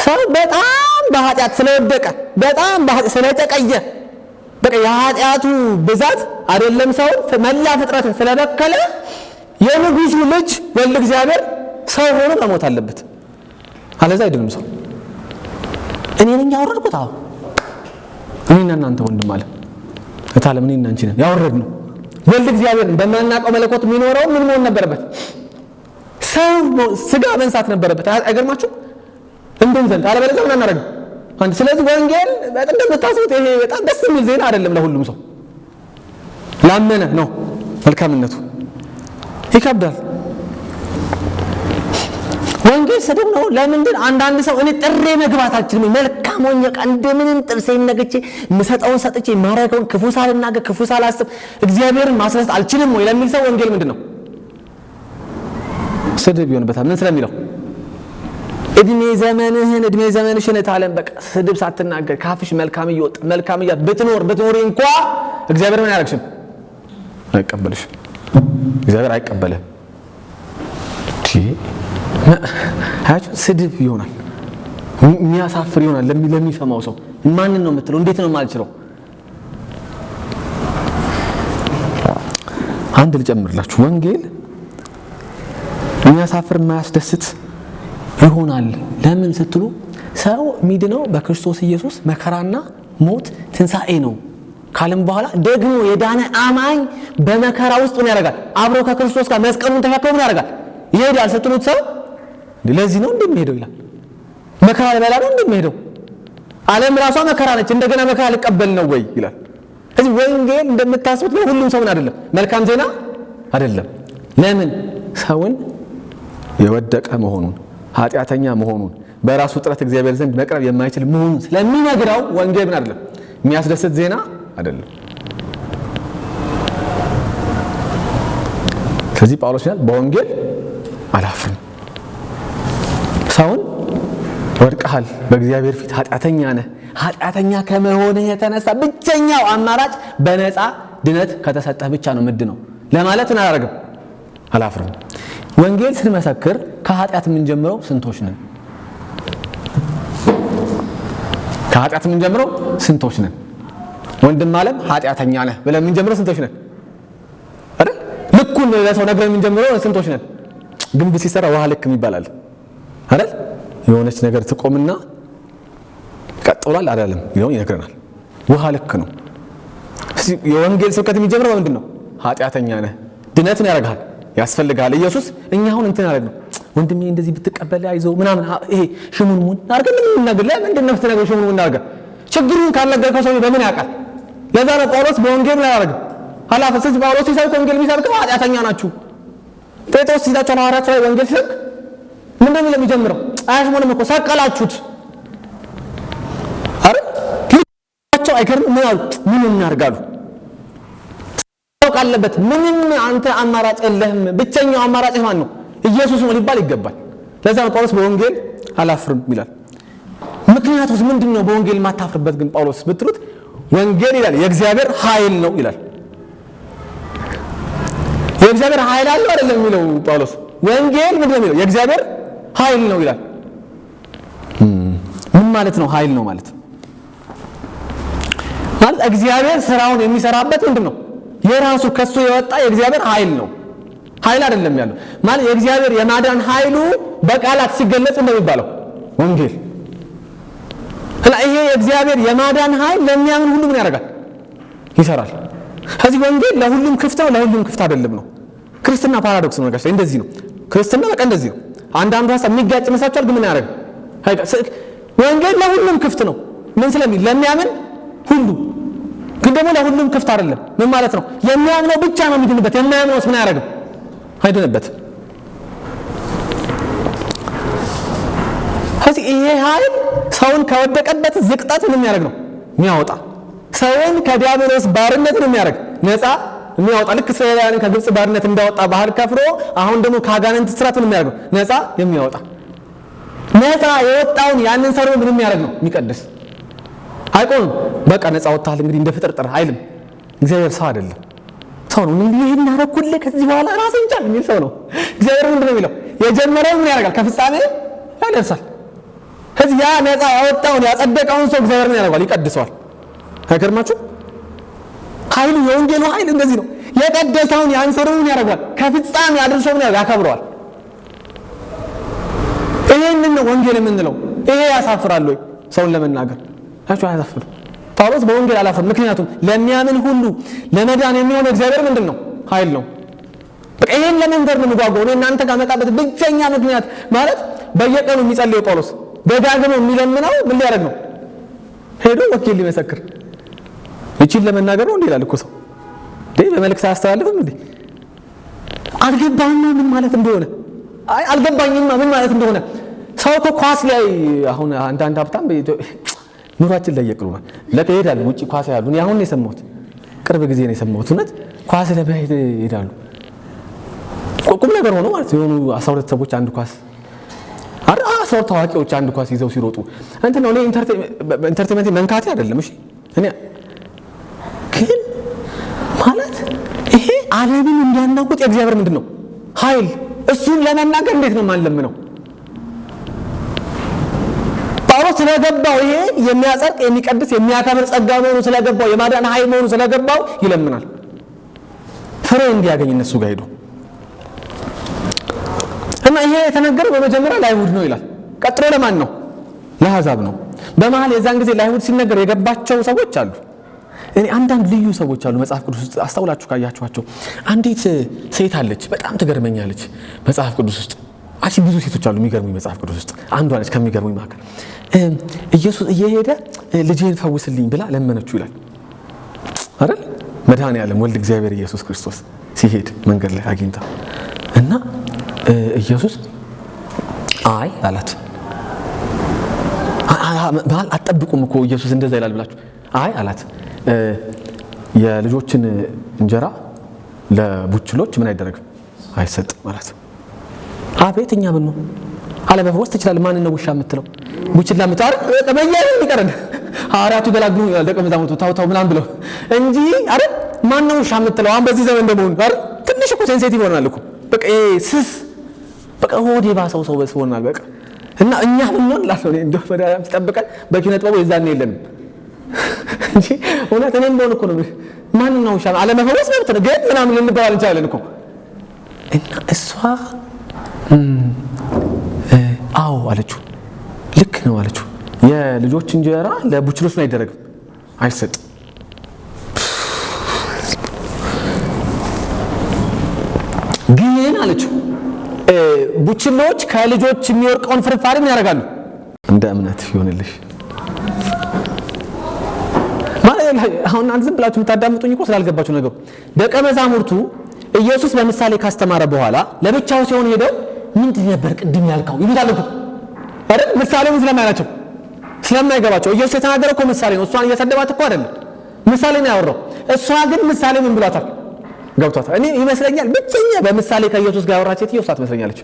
ሰው በጣም በኃጢአት ስለወደቀ በጣም በኃጢአት ስለተቀየ በቃ የኃጢአቱ ብዛት አይደለም ሰው መላ ፍጥረትን ስለበከለ የንጉሱ ልጅ ወልድ እግዚአብሔር ሰው ሆኖ መሞት አለበት። አለዛ አይደለም ሰው። እኔ ነኝ ያወረድኩት። አዎ እኔና እናንተ ወንድም አለ እታለም እኔና አንቺ ነን ያወረድነው። ወልድ እግዚአብሔር በማናውቀው መለኮት የሚኖረው ምን መሆን ነበረበት? ሰው ስጋ መንሳት ነበረበት። አይገርማችሁ? እንደም ዘንድ አለበለዚያ ምን እናደርግ አንድ። ስለዚህ ወንጌል በጣም እንደምታስቡት ይሄ በጣም ደስ የሚል ዜና አይደለም ለሁሉም ሰው። ላመነ ነው መልካምነቱ። ይከብዳል። ወንጌል ስድብ ነው። ለምንድን አንዳንድ ሰው እኔ ጥሬ መግባታችን መልካም ሆኜ እንደምንም ጥርሴን ነግቼ ምሰጠውን ሰጥቼ ማረጋውን ክፉ ሳልናገር ክፉ ሳላስብ እግዚአብሔርን ማስረስ አልችልም ወይ ለሚል ሰው ወንጌል ምንድነው? ስድብ ይሆንበታል። ምን ስለሚለው እድሜ ዘመንሽን ታለም በቃ ስድብ ሳትናገር ካፍሽ መልካም ይወጥ መልካም ይያት ብትኖር እንኳን እግዚአብሔር ምን ያደርግሽም? አይቀበልሽም። እግዚአብሔር አይቀበልም። ስድብ ይሆናል፣ የሚያሳፍር ይሆናል ለሚሰማው ሰው። ማንን ነው የምትለው? እንዴት ነው የማልችለው? አንድ ልጨምርላችሁ። ወንጌል የሚያሳፍር የማያስደስት ይሆናል። ለምን ስትሉ ሰው ሚድነው በክርስቶስ ኢየሱስ መከራና ሞት ትንሣኤ ነው ካለም በኋላ ደግሞ የዳነ አማኝ በመከራ ውስጥ ምን ያደርጋል? አብሮ ከክርስቶስ ጋር መስቀሉን ተሸክሞ ምን ያደርጋል? ይሄዳል ስትሉት ሰው ለዚህ ነው እንደሚሄደው ይላል። መከራ ለበላ ነው እንደሚሄደው። ዓለም ራሷ መከራ ነች፣ እንደገና መከራ ልቀበል ነው ወይ ይላል። ስለዚህ ወንጌል እንደምታስቡት ነው ሁሉም ሰው አይደለም፣ መልካም ዜና አይደለም። ለምን? ሰውን የወደቀ መሆኑን ኃጢአተኛ መሆኑን በራሱ ጥረት እግዚአብሔር ዘንድ መቅረብ የማይችል መሆኑን ስለሚነግረው ወንጌል ምን አይደለም? የሚያስደስት ዜና አይደለም። ስለዚህ ጳውሎስ ይላል በወንጌል አላፍርም። ሰውን ወድቀሃል፣ በእግዚአብሔር ፊት ኃጢአተኛ ነህ። ኃጢአተኛ ከመሆንህ የተነሳ ብቸኛው አማራጭ በነፃ ድነት ከተሰጠህ ብቻ ነው ምንድነው ለማለት አላደርግም፣ አላፍርም። ወንጌል ስንመሰክር ከኃጢአት የምንጀምረው ስንቶች ነን? ከኃጢአት የምንጀምረው ስንቶች ነን? ወንድም ዓለም ኃጢአተኛ ነህ ብለን የምንጀምረው ስንቶች ነን? አይደል? ልኩን ለሰው ነግረን የምንጀምረው ስንቶች ነን? ግንብ ሲሰራ ውሃ ልክ ይባላል አይደል? የሆነች ነገር ትቆምና ቀጥሏል አይደለም ይለው ይነግረናል። ውሃ ልክ ነው። የወንጌል ስብከት የሚጀምረው ምንድን ነው? ኃጢአተኛ ነህ፣ ድነትን ያደርጋል፣ ያስፈልጋል። ኢየሱስ እኛ አሁን እንትን አደረግ ነው ወንድሜ እንደዚህ ብትቀበል አይዞህ ምናምን ይሄ ሽሙንሙን አድርገን የምንናገር ለምንድን ነው ስትነግረው ሽሙንሙን አድርገን ችግሩን ካልነገርከው ሰው በምን ያውቃል? ለዛ ነው ጳውሎስ በወንጌል ላይ ያደርግ ኃላፊነት ጳውሎስ ሲሰብክ ወንጌል የሚሰብከው ኃጢአተኛ ናችሁ። ጴጥሮስ ሲታቸው ሐዋርያት ላይ ወንጌል ሲሰብክ ምንድን ነው የሚጀምረው? አያሽሙንም እኮ ሰቀላችሁት አይደል? ልጅቸው አይከርም ምን አሉ? ምን እናርጋሉ? አለበት ምንም አንተ አማራጭ የለህም። ብቸኛው አማራጭ ማን ነው? ኢየሱስ ነው ሊባል ይገባል። ለዛ ነው ጳውሎስ በወንጌል አላፍርም ይላል። ምክንያቱስ ምንድነው በወንጌል ማታፍርበት ግን ጳውሎስ ብትሉት ወንጌል ይላል የእግዚአብሔር ኃይል ነው ይላል። የእግዚአብሔር ኃይል አለው አይደለም የሚለው ጳውሎስ። ወንጌል ምንድነው የሚለው? የእግዚአብሔር ኃይል ነው ይላል። ምን ማለት ነው ኃይል ነው ማለት? ማለት እግዚአብሔር ስራውን የሚሰራበት ምንድነው? የራሱ ከሱ የወጣ የእግዚአብሔር ኃይል ነው። ኃይል አይደለም ያለው ማለት የእግዚአብሔር የማዳን ኃይሉ በቃላት ሲገለጽ እንደሚባለው ወንጌል እና ይሄ የእግዚአብሔር የማዳን ኃይል ለሚያምን ሁሉ ምን ያደርጋል? ይሰራል። ስለዚህ ወንጌል ለሁሉም ክፍት ነው፣ ለሁሉም ክፍት አይደለም ነው። ክርስትና ፓራዶክስ ነው። ነገር እንደዚህ ነው። ክርስትና በቃ እንደዚህ ነው። አንዳንዱ ሐሳብ የሚጋጭ መስሏችኋል፣ ግን ምን ያደርጋል? ወንጌል ለሁሉም ክፍት ነው። ምን ስለሚል ለሚያምን ሁሉ ግን ደግሞ ለሁሉም ክፍት አይደለም። ምን ማለት ነው? የሚያምነው ብቻ ነው የሚድንበት። የማያምነውስ ምን ያደርጋል? አይድንበትም። ስለዚህ ይሄ ኃይል ሰውን ከወደቀበት ዝቅጠት ምን የሚያደርግ ነው? የሚያወጣ ሰውን ከዲያብሎስ ባርነት ነው የሚያደርግ ነፃ የሚያወጣ ልክ እስራኤላውያንን ከግብፅ ባርነት እንዳወጣ ባህር ከፍሎ አሁን ደግሞ ከአጋንንት እስራት ምን የሚያደርግ ነው? ነፃ የሚያወጣ ነፃ የወጣውን ያንን ሰው ምን የሚያደርግ ነው? የሚቀድስ አይቆም። በቃ ነፃ ወጣል እንግዲህ እንደ ፍጥርጥር አይልም። እግዚአብሔር ሰው አይደለም፣ ሰው ነው። እንዴ ይሄን አረኩልህ ከዚህ በኋላ ራስን ቻል የሚል ሰው ነው። እግዚአብሔር ምንድን ነው የሚለው? የጀመረው ምን ያደርጋል? ከፍጻሜ ያደርሳል። ከዚህ ያ ነፃ ያወጣውን ያጸደቀውን ሰው እግዚአብሔር ምን ያደርጋል? ይቀድሰዋል። አይገርማችሁ? ኃይሉ የወንጌሉ ኃይል እንደዚህ ነው። የቀደሰውን ያን ሰው ምን ያደርጋል? ከፍጻሜ ያደርሰው ምን ያከብረዋል። ይሄንን ነው ወንጌል የምንለው። ይሄ ያሳፍራል ወይ ሰውን ለመናገር? አያሳፍርም። ጳውሎስ በወንጌል አላፍርም። ምክንያቱም ለሚያምን ሁሉ ለመዳን የሚሆነው እግዚአብሔር ምንድን ነው? ኃይል ነው። በቃ ይሄን ለመንገር ነው የሚጓጓው። ነው እናንተ ጋር መጣበት ብቸኛ ምክንያት ማለት በየቀኑ የሚጸልየው ጳውሎስ ደጋግሞ የሚለምነው ምን ሊያደርግ ነው? ሄዶ ወንጌል ሊመሰክር ይችል ለመናገር ነው እንዴ ይላል እኮ ሰው እንዴ በመልእክት አስተላልፍም እንዴ አልገባኝም ምን ማለት እንደሆነ አልገባኝም ምን ማለት እንደሆነ ሰው እኮ ኳስ ላይ አሁን አንዳንድ ሀብታም ኑራችን ላይ ይቀሉና ለከሄዳል ውጪ ኳስ ያሉ እኔ አሁን ነው የሰማሁት፣ ቅርብ ጊዜ ነው የሰማሁት። እውነት ኳስ ለማየት ይሄዳሉ። ቁም ነገር ሆኖ ማለት የሆኑ 12 ሰዎች አንድ ኳስ ሰው ታዋቂዎች አንድ ኳስ ይዘው ሲሮጡ እንት ነው። እኔ ኢንተርቴይንመንት መንካቴ አይደለም። እሺ እኔ ግን ማለት ይሄ ዓለምን እንዲያናውጥ የእግዚአብሔር ምንድን ነው ኃይል። እሱን ለመናገር እንዴት ነው ማንለምነው? ጳውሎስ ስለገባው ይሄ የሚያጸድቅ የሚቀድስ የሚያከብር ጸጋ መሆኑ ስለገባው የማዳን ኃይል መሆኑ ስለገባው ይለምናል። ፍሬ እንዲያገኝ እነሱ ጋር ሄዶ እና ይሄ የተነገረው በመጀመሪያ ለአይሁድ ነው ይላል። ቀጥሎ ለማን ነው? ለአሕዛብ ነው። በመሃል የዛን ጊዜ ለአይሁድ ሲነገር የገባቸው ሰዎች አሉ። እኔ አንዳንድ ልዩ ሰዎች አሉ መጽሐፍ ቅዱስ ውስጥ አስተውላችሁ ካያችኋቸው። አንዲት ሴት አለች በጣም ትገርመኛለች መጽሐፍ ቅዱስ ውስጥ። አቺ ብዙ ሴቶች አሉ የሚገርሙኝ መጽሐፍ ቅዱስ ውስጥ። አንዷ ነች ከሚገርሙኝ መካከል። ኢየሱስ እየሄደ ልጄን ፈውስልኝ ብላ ለመነችው ይላል አይደል? መድኃኔዓለም ወልድ እግዚአብሔር ኢየሱስ ክርስቶስ ሲሄድ መንገድ ላይ አግኝታ እና ኢየሱስ አይ አላት። አትጠብቁም እኮ ኢየሱስ እንደዛ ይላል ብላችሁ። አይ አላት። የልጆችን እንጀራ ለቡችሎች ምን አይደረግም አይሰጥም ማለት። አቤት እኛ ምን ነው አለመፈወስ ትችላለህ? ማን ነው ውሻ የምትለው? ቡችላ የምታወራ በየነ ይቀርና ሐዋርያቱ ገላግሉ ደቀ መዛሙርቱ ታውታው ምናምን ብለው እንጂ አይደል? ማን ነው ውሻ የምትለው? አሁን በዚህ ዘመን እንደመሆኑ አይደል? ትንሽ እኮ ሴንሲቲቭ ሆናል እኮ በቃ ስስ በቃ ሆዴ ባሰው ሰው በስ ሆናል በቃ። እና እኛ ምን ነው ላለው ነው እንደው ፈዳም ተጠብቀን በኪነ ጥበቡ የዛን የለንም እንጂ እውነት እኔም በሆነ እኮ ነው ማን ነው ውሻ አለመፈወስ መብት ነው ግን ምናምን ልንባል እንችላለን እኮ። እና እሷ አዎ አለችው። ልክ ነው አለችው። የልጆች እንጀራ ለቡችሎች ምን አይደረግም አይሰጥም። ግን አለችው ቡችሎች ከልጆች የሚወርቀውን ፍርፋሪ ምን ያደርጋሉ? እንደ እምነት ይሆንልሽ ማለት አሁን አንተ ዝም ብላችሁ የምታዳምጡኝ እኮ ስላልገባችሁ ነገሩ። ደቀ መዛሙርቱ ኢየሱስ በምሳሌ ካስተማረ በኋላ ለብቻው ሲሆን ሄደው ምንድን ነበር ቅድም ያልከው ይሉታል እኮ አይደል? ምሳሌውን ስለማያላቸው ስለማይገባቸው ኢየሱስ የተናገረው እኮ ምሳሌ ነው። እሷን እየሰደባት እኮ አይደለም ምሳሌ ነው ያወራው። እሷ ግን ምሳሌ ምን ብሏታል? ገብቷታል። እኔ ይመስለኛል ብቸኛ በምሳሌ ከኢየሱስ ጋር ያወራች ሴትዮ እሷ ትመስለኛለች።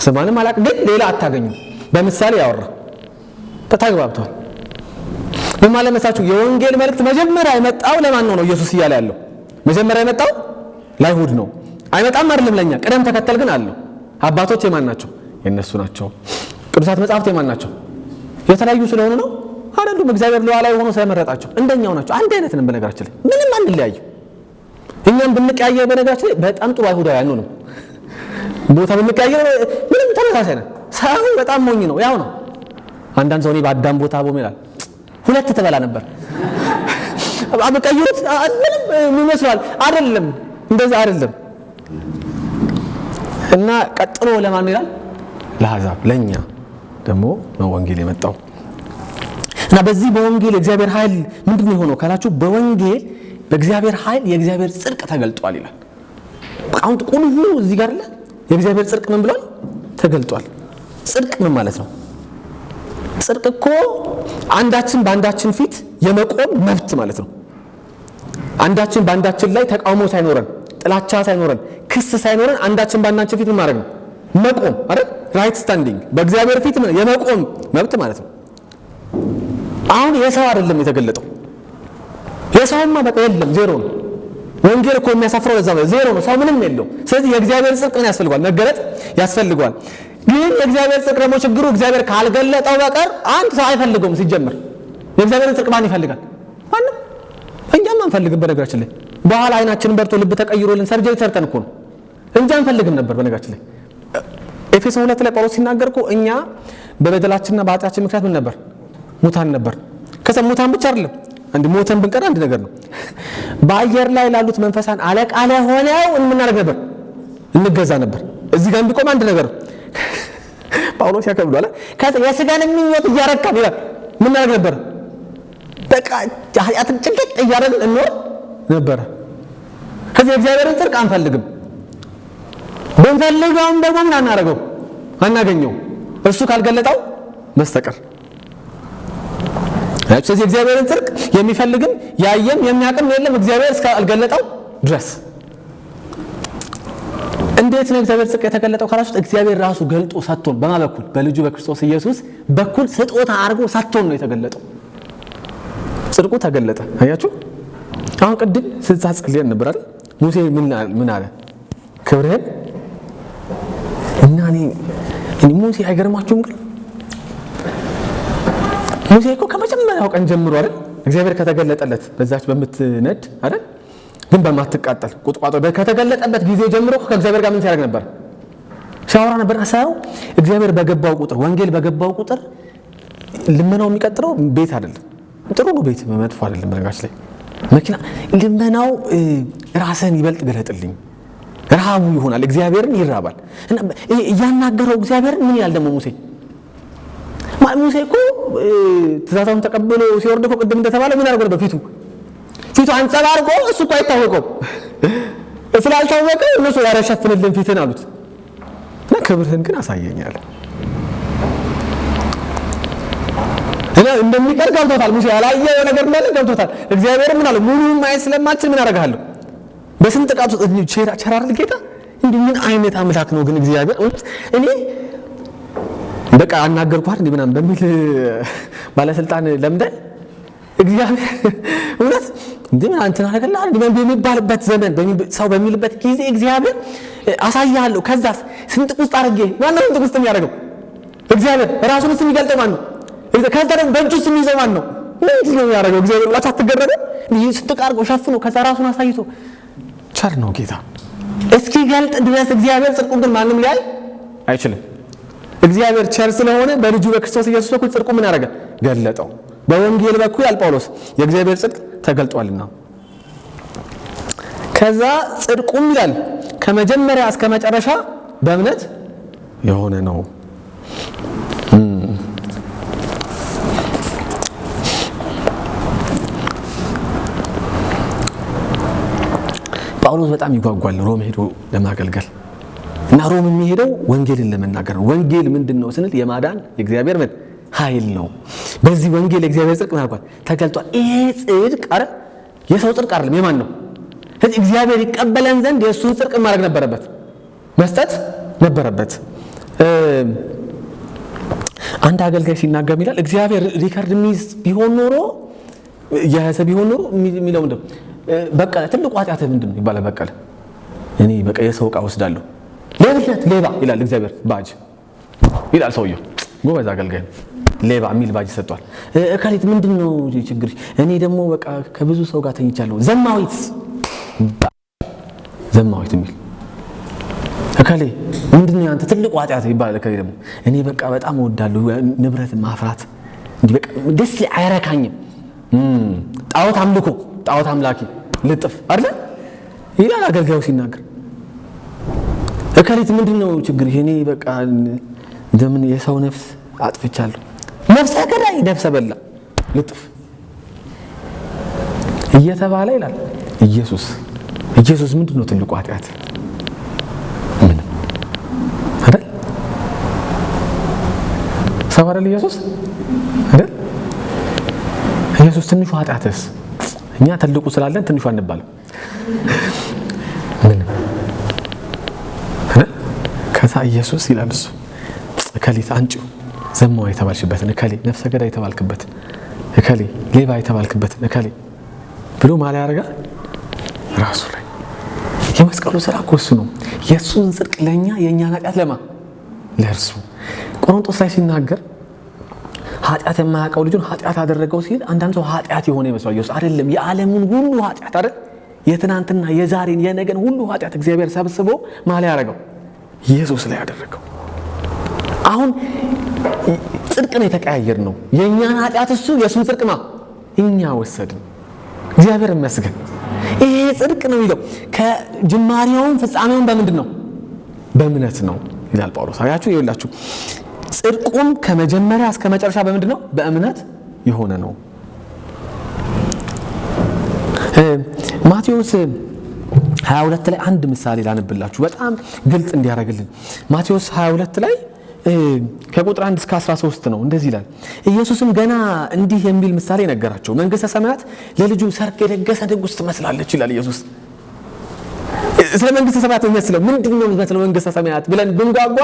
ስማንም አላቅ ግን ሌላ አታገኙ። በምሳሌ ያወራ ተግባብቷል። ምን ማለት መሳችሁ? የወንጌል መልእክት መጀመሪያ የመጣው ለማን ነው? ኢየሱስ እያለ ያለው መጀመሪያ የመጣው ለአይሁድ ነው። አይመጣም አይደለም ለኛ። ቅደም ተከተል ግን አለው። አባቶች የማን ናቸው? የነሱ ናቸው። ቅዱሳት መጻሕፍት የማን ናቸው? የተለያዩ ስለሆኑ ነው አይደሉም። እግዚአብሔር ሉዓላዊ ሆኖ ስለመረጣቸው እንደኛው ናቸው። አንድ አይነት ነን በነገራችን ላይ ምንም አንለያዩ። እኛም ብንቀያየር በነገራችን ላይ በጣም ጥሩ አይሁዳውያን አንሆንም። ቦታ ብንቀያየር ምንም ተመሳሳይ ነን። ሰው በጣም ሞኝ ነው፣ ያው ነው። አንዳንድ ሰው እኔ በአዳም ቦታ ቦም ይላል ሁለት ተበላ ነበር አበቀዩት ምንም ይመስላል አይደለም፣ እንደዛ አይደለም። እና ቀጥሎ ለማን ይላል? ለአሕዛብ። ለኛ ደግሞ ነው ወንጌል የመጣው። እና በዚህ በወንጌል እግዚአብሔር ኃይል ምንድነው የሆነው ካላችሁ በወንጌል በእግዚአብሔር ኃይል የእግዚአብሔር ጽድቅ ተገልጧል ይላል። አሁን ቁልፉ እዚህ ጋር አለ። የእግዚአብሔር ጽድቅ ምን ብሏል? ተገልጧል። ጽድቅ ምን ማለት ነው? ጽድቅ እኮ አንዳችን በአንዳችን ፊት የመቆም መብት ማለት ነው። አንዳችን በአንዳችን ላይ ተቃውሞ ሳይኖረን፣ ጥላቻ ሳይኖረን፣ ክስ ሳይኖረን አንዳችን በአንዳችን ፊት ምን ማድረግ ነው? መቆም አይደል? ራይት ስታንዲንግ በእግዚአብሔር ፊት የመቆም መብት ማለት ነው። አሁን የሰው አይደለም የተገለጠው። የሰውማ በቃ የለም ዜሮ ነው። ወንጌል እኮ የሚያሳፍረው ለዛ ነው፣ ዜሮ ነው። ሰው ምንም የለው። ስለዚህ የእግዚአብሔር ጽድቅ ምን ያስፈልጋል? መገለጥ ያስፈልጋል። ግን የእግዚአብሔር ጽድቅ ደግሞ ችግሩ እግዚአብሔር ካልገለጠው በቀር አንድ ሰው አይፈልገውም። ሲጀምር የእግዚአብሔር ጽድቅ ማን ይፈልጋል? ማንም። እኛም አንፈልግም በነገራችን ላይ። በኋላ አይናችንን በርቶ ልብ ተቀይሮልን ሰርጀሪ ሰርተን እኮ ነው እንጂ አንፈልግም ነበር በነገራችን ላይ። ኤፌሶን 2 ላይ ጳውሎስ ሲናገር እኮ እኛ በበደላችንና በኃጢአታችን ምክንያት ምን ነበር? ሙታን ነበር። ከዛ ሙታን ብቻ አይደለም አንድ ሞተን ብንቀር አንድ ነገር ነው። በአየር ላይ ላሉት መንፈሳን አለቃ ለሆነው እንምናደርግ ነበር፣ እንገዛ ነበር። እዚህ ጋር ቢቆም አንድ ነገር ነው። ጳውሎስ ያከብዷል። ከዛ የሥጋን ምኞት እያረካን ይላል ምን እናደርግ ነበር? በቃ ኃጢአትን ጭቅቅ እያደረግን እንኖር ነበር። ከዚህ እግዚአብሔርን ጽድቅ አንፈልግም። ብንፈልገውም ደግሞ ምን አናደርገው? አናገኘው እሱ ካልገለጠው በስተቀር። ስለዚህ እግዚአብሔርን ጽድቅ የሚፈልግም ያየም የሚያቅም የለም እግዚአብሔር እስካልገለጠው ድረስ። እንዴት ነው እግዚአብሔር ጽድቅ የተገለጠው ካላችሁት እግዚአብሔር ራሱ ገልጦ ሰጥቶን በማበኩል በልጁ በክርስቶስ ኢየሱስ በኩል ስጦታ አድርጎ ሰጥቶን ነው የተገለጠው። ጽድቁ ተገለጠ። አያችሁ አሁን ቅድም ስትጸልየን ነበር አይደል? ሙሴ ምን አለ? ክብርህን እና እኔ ሙሴ አይገርማችሁም? ግን ሙሴ እኮ ከመጀመሪያው ቀን ጀምሮ አይደል እግዚአብሔር ከተገለጠለት በዛች በምትነድ አይደል ግን በማትቃጠል ቁጥቋጦ ከተገለጠበት ጊዜ ጀምሮ ከእግዚአብሔር ጋር ምን ሲያደርግ ነበር? ሲያወራ ነበር። ሰው እግዚአብሔር በገባው ቁጥር ወንጌል በገባው ቁጥር ልመናው የሚቀጥለው ቤት አይደለም። ጥሩ ነው ቤት መጥፎ አይደለም። በነጋች ላይ መኪና ልመናው ራስህን ይበልጥ ገለጥልኝ ረሃቡ ይሆናል። እግዚአብሔርን ይራባል እና እያናገረው እግዚአብሔርን ምን ይላል ደግሞ ሙሴ እኮ ትእዛዛቱን ተቀብሎ ሲወርድ እኮ ቅድም እንደተባለ ምን አድርጎ ነበር? ፊቱ አንጸባርቆ እሱ እኮ አይታወቀውም። ስላልታወቀ እነሱ ያረሸፍንልን ፊትን አሉት እና ክብርህን ግን አሳየኛል። እንደሚቀር ገብቶታል። ሙሴ ያላየው ነገር እንዳለ ገብቶታል። እግዚአብሔር ምን አለ? ሙሉውን ማየት ስለማትችል ምን አደርግሃለሁ? በስንጥቃቱ ቸራር ጌታ እንዲህ ምን አይነት አምላክ ነው ግን እግዚአብሔር? እኔ በቃ አናገርኳት እንዴ ምናምን በሚል ባለስልጣን ለምደን እግዚአብሔር እውነት እንዴ ምን አንተና አደረገላ እንዴ በሚባልበት ዘመን ሰው በሚልበት ጊዜ እግዚአብሔር አሳያለሁ። ከዛስ ስንጥቅ ውስጥ አድርጌ ማነው ስንጥቅ ውስጥ የሚያደርገው? እግዚአብሔር ራሱን የሚገልጠው ማን ነው? ከዛ ደግሞ በእጁ የሚይዘው ማን ነው? ምንድን ነው የሚያደርገው? እግዚአብሔር ብላችሁ አትገረሙ? ይህ ስንጥቅ አድርጎ ሸፍኖ ከዛ ራሱን አሳይቶ ቸር ነው ጌታ እስኪገልጥ ድረስ እግዚአብሔር ጽድቁን ግን ማንም ሊያይ አይችልም። እግዚአብሔር ቸር ስለሆነ በልጁ በክርስቶስ ኢየሱስ በኩል ጽድቁ ምን አደረገ? ገለጠው። በወንጌል በኩል ያል ጳውሎስ የእግዚአብሔር ጽድቅ ተገልጧልና ከዛ ጽድቁም ይላል ከመጀመሪያ እስከ መጨረሻ በእምነት የሆነ ነው። ጳውሎስ በጣም ይጓጓል ሮም ሄዶ ለማገልገል እና ሮም የሚሄደው ወንጌልን ለመናገር ነው። ወንጌል ምንድነው ስንል የማዳን የእግዚአብሔር ምን ኃይል ነው። በዚህ ወንጌል የእግዚአብሔር ጽድቅ ማለት ተገልጧል። ይሄ ጽድቅ አረ የሰው ጽድቅ አይደለም፣ የማን ነው? ስለዚህ እግዚአብሔር ይቀበለን ዘንድ የእሱን ጽድቅ ማድረግ ነበረበት፣ መስጠት ነበረበት። አንድ አገልጋይ ሲናገር ይላል እግዚአብሔር ሪከርድ ሚዝ ቢሆን ኖሮ የሐሰብ ቢሆን ኖሮ የሚለው እንደው በቀለ ትልቁ ኃጢአት ምንድን ነው ይባላል። በቀለ እኔ በቃ የሰው ዕቃ ወስዳለሁ ሌብነት ሌባ ይላል እግዚአብሔር ባጅ ይላል ሰውየው ጎበዝ አገልጋይ ሌባ የሚል ባጅ ሰጥቷል። እከሊት ምንድነው ችግር? እኔ ደግሞ በቃ ከብዙ ሰው ጋር ተኝቻለሁ ዘማዊት የሚል እከሌ ምንድነው ያንተ ትልቁ ኃጢአት ይባላል። እከሌ ደግሞ እኔ በቃ በጣም እወዳለሁ ንብረት ማፍራት እንዴ በቃ ደስ አይረካኝም ጣዖት አምልኮ ጣዖት አምላኪ ልጥፍ አይደል ይላል አገልጋዩ ሲናገር። እከሊት ምንድነው ችግር? እኔ በቃ እንደምን የሰው ነፍስ አጥፍቻለሁ ነፍሰ ገዳይ ነፍሰ በላ ልጥፍ እየተባለ ይላል። ኢየሱስ ምንድነው ትልቁ ኃጢአት? ምንም አይደል? ሰው አይደል ኢየሱስ አይደል? ኢየሱስ ትንሹ ኃጢአትስ? እኛ ትልቁ ስላለን ትንሹ አንባልም። ምንም ከዛ ኢየሱስ ይላል እሱ እከሊት አንቺው ዘማዊ የተባልሽበትን እከሌ ነፍሰ ገዳይ የተባልክበትን እከሌ ሌባ የተባልክበትን እከሌ ብሎ ማለ ያረጋ ራሱ ላይ የመስቀሉ ስራ እኮ እሱ ነው። የእሱን ጽድቅ ለኛ የኛን ኃጢአት ለማ ለእርሱ ቆሮንቶስ ላይ ሲናገር ኃጢአት የማያውቀው ልጁን ኃጢአት አደረገው ሲል አንዳንድ ሰው ኃጢአት የሆነ ይመስላል። ኢየሱስ አይደለም የዓለምን ሁሉ ኃጢአት አይደል የትናንትና የዛሬን የነገን ሁሉ ኃጢአት እግዚአብሔር ሰብስቦ ማለ ያረጋው ኢየሱስ ላይ ያደረገው። አሁን ጽድቅ ነው የተቀያየር ነው የኛን ኃጢአት እሱ የሱን ጽድቅማ እኛ ወሰድን። እግዚአብሔር ይመስገን። ይሄ ጽድቅ ነው ይለው ከጅማሬውም ፍጻሜውም በምንድን ነው? በእምነት ነው ይላል ጳውሎስ። አያችሁ ይኸውላችሁ ጽድቁም ከመጀመሪያ እስከ መጨረሻ በምንድን ነው? በእምነት የሆነ ነው። ማቴዎስ 22 ላይ አንድ ምሳሌ ላነብላችሁ በጣም ግልጽ እንዲያደርግልን። ማቴዎስ 22 ላይ ከቁጥር 1 እስከ 13 ነው። እንደዚህ ይላል። ኢየሱስም ገና እንዲህ የሚል ምሳሌ ነገራቸው። መንግስተ ሰማያት ለልጁ ሰርግ የደገሰ ንጉሥ ትመስላለች ይላል ኢየሱስ። ስለ መንግስተ ሰማያት የሚመስለው ምንድነው? የሚመስለው መንግስተ ሰማያት ብለን ብንጓጓ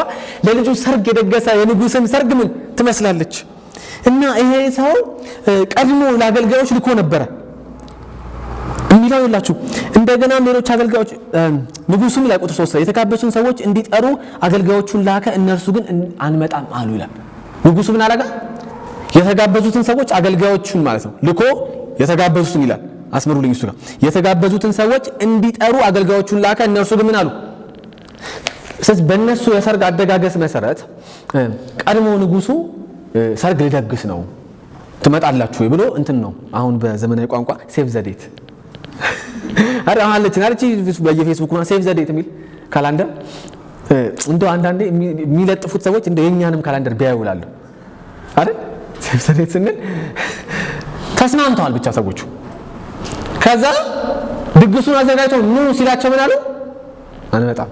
ለልጁ ሰርግ የደገሰ የንጉሥን ሰርግ ምን ትመስላለች? እና ይሄ ሰው ቀድሞ ለአገልጋዮች ልኮ ነበረ የሚለው ይላችሁ። እንደገና ሌሎች አገልጋዮች ንጉሱም ላይ ቁጥር 3 የተጋበዙትን ሰዎች እንዲጠሩ አገልጋዮቹን ላከ፣ እነርሱ ግን አንመጣም አሉ ይላል። ንጉሱ ምን አደረገ? የተጋበዙትን ሰዎች አገልጋዮቹን ማለት ነው ልኮ የተጋበዙትን ይላል። አስመሩልኝ እሱ ጋር የተጋበዙትን ሰዎች እንዲጠሩ አገልጋዮቹን ላከ፣ እነርሱ ግን ምን አሉ? ስለዚህ በእነሱ የሰርግ አደጋገስ መሰረት ቀድሞ ንጉሱ ሰርግ ሊደግስ ነው ትመጣላችሁ ብሎ እንትን ነው። አሁን በዘመናዊ ቋንቋ ሴቭ ዘ ዴት አለች በየፌስቡክ ሴቭ ዘ ዴት የሚል ካላንደር እንደው አንዳንዴ የሚለጥፉት ሰዎች እንደው የኛንም ካላንደር ቢያዩላሉ አይደል? ሴቭ ዘ ዴት ስንል ተስማምተዋል ብቻ ሰዎቹ። ከዛ ድግሱን አዘጋጅተው ኑ ሲላቸው ምን አሉ? አንመጣም።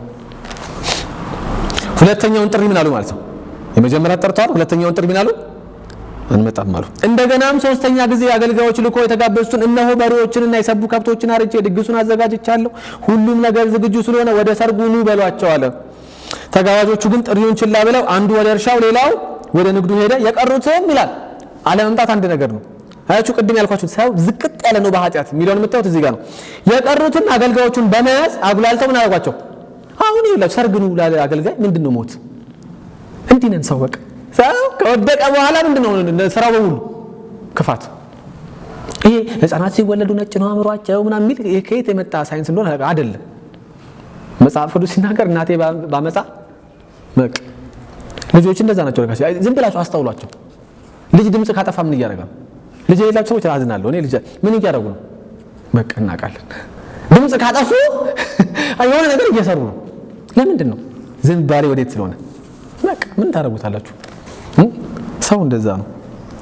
ሁለተኛውን ጥሪ ምን አሉ ማለት ነው? የመጀመሪያ ጠርተዋል። ሁለተኛውን ጥሪ ምን አሉ? አንመጣም አሉ። እንደገናም ሶስተኛ ጊዜ አገልጋዮች ልኮ የተጋበዙትን እነሆ በሬዎችንና የሰቡ ከብቶችን አርጄ ድግሱን አዘጋጅቻለሁ፣ ሁሉም ነገር ዝግጁ ስለሆነ ወደ ሰርጉ ኑ በሏቸው አለ። ተጋባዦቹ ግን ጥሪውን ችላ ብለው አንዱ ወደ እርሻው ሌላው ወደ ንግዱ ሄደ። የቀሩትም ይላል አለመምጣት አንድ ነገር ነው። አያችሁ ቅድም ያልኳችሁ ሰው ዝቅጥ ያለ ነው በኃጢአት የሚለውን የምታዩት እዚህ ጋር ነው። የቀሩትን አገልጋዮቹን በመያዝ አጉላልተው ምን አደረጓቸው? አሁን ይላል ሰርግ ነው ላለ አገልጋይ ምንድነው ሞት? እንዲህ ነን ሰው በቃ ሰው ከወደቀ በኋላ ምንድነው ስራው በሙሉ ክፋት። ይሄ ህፃናት ሲወለዱ ነጭ ነው አእምሯቸው ምናምን የሚል ከየት የመጣ ሳይንስ እንደሆነ አይደለም። መጽሐፍ ቅዱስ ሲናገር እናቴ ባመጻ በቃ ልጆች እንደዛ ናቸው። ለካሽ ዝም ብላችሁ አስተውሏቸው። ልጅ ድምጽ ካጠፋ ምን እያደረገ ነው? ልጅ የሌላቸው ሰዎች አዝናለሁ። እኔ ልጅ ምን እያደረጉ ነው? በቃ እናውቃለን። ድምጽ ካጠፉ የሆነ ነገር እየሰሩ ነው። ለምንድን ነው? ዝም ባሌ ወዴት ስለሆነ በቃ ምን ታደርጉታላችሁ? ሰው እንደዛ ነው።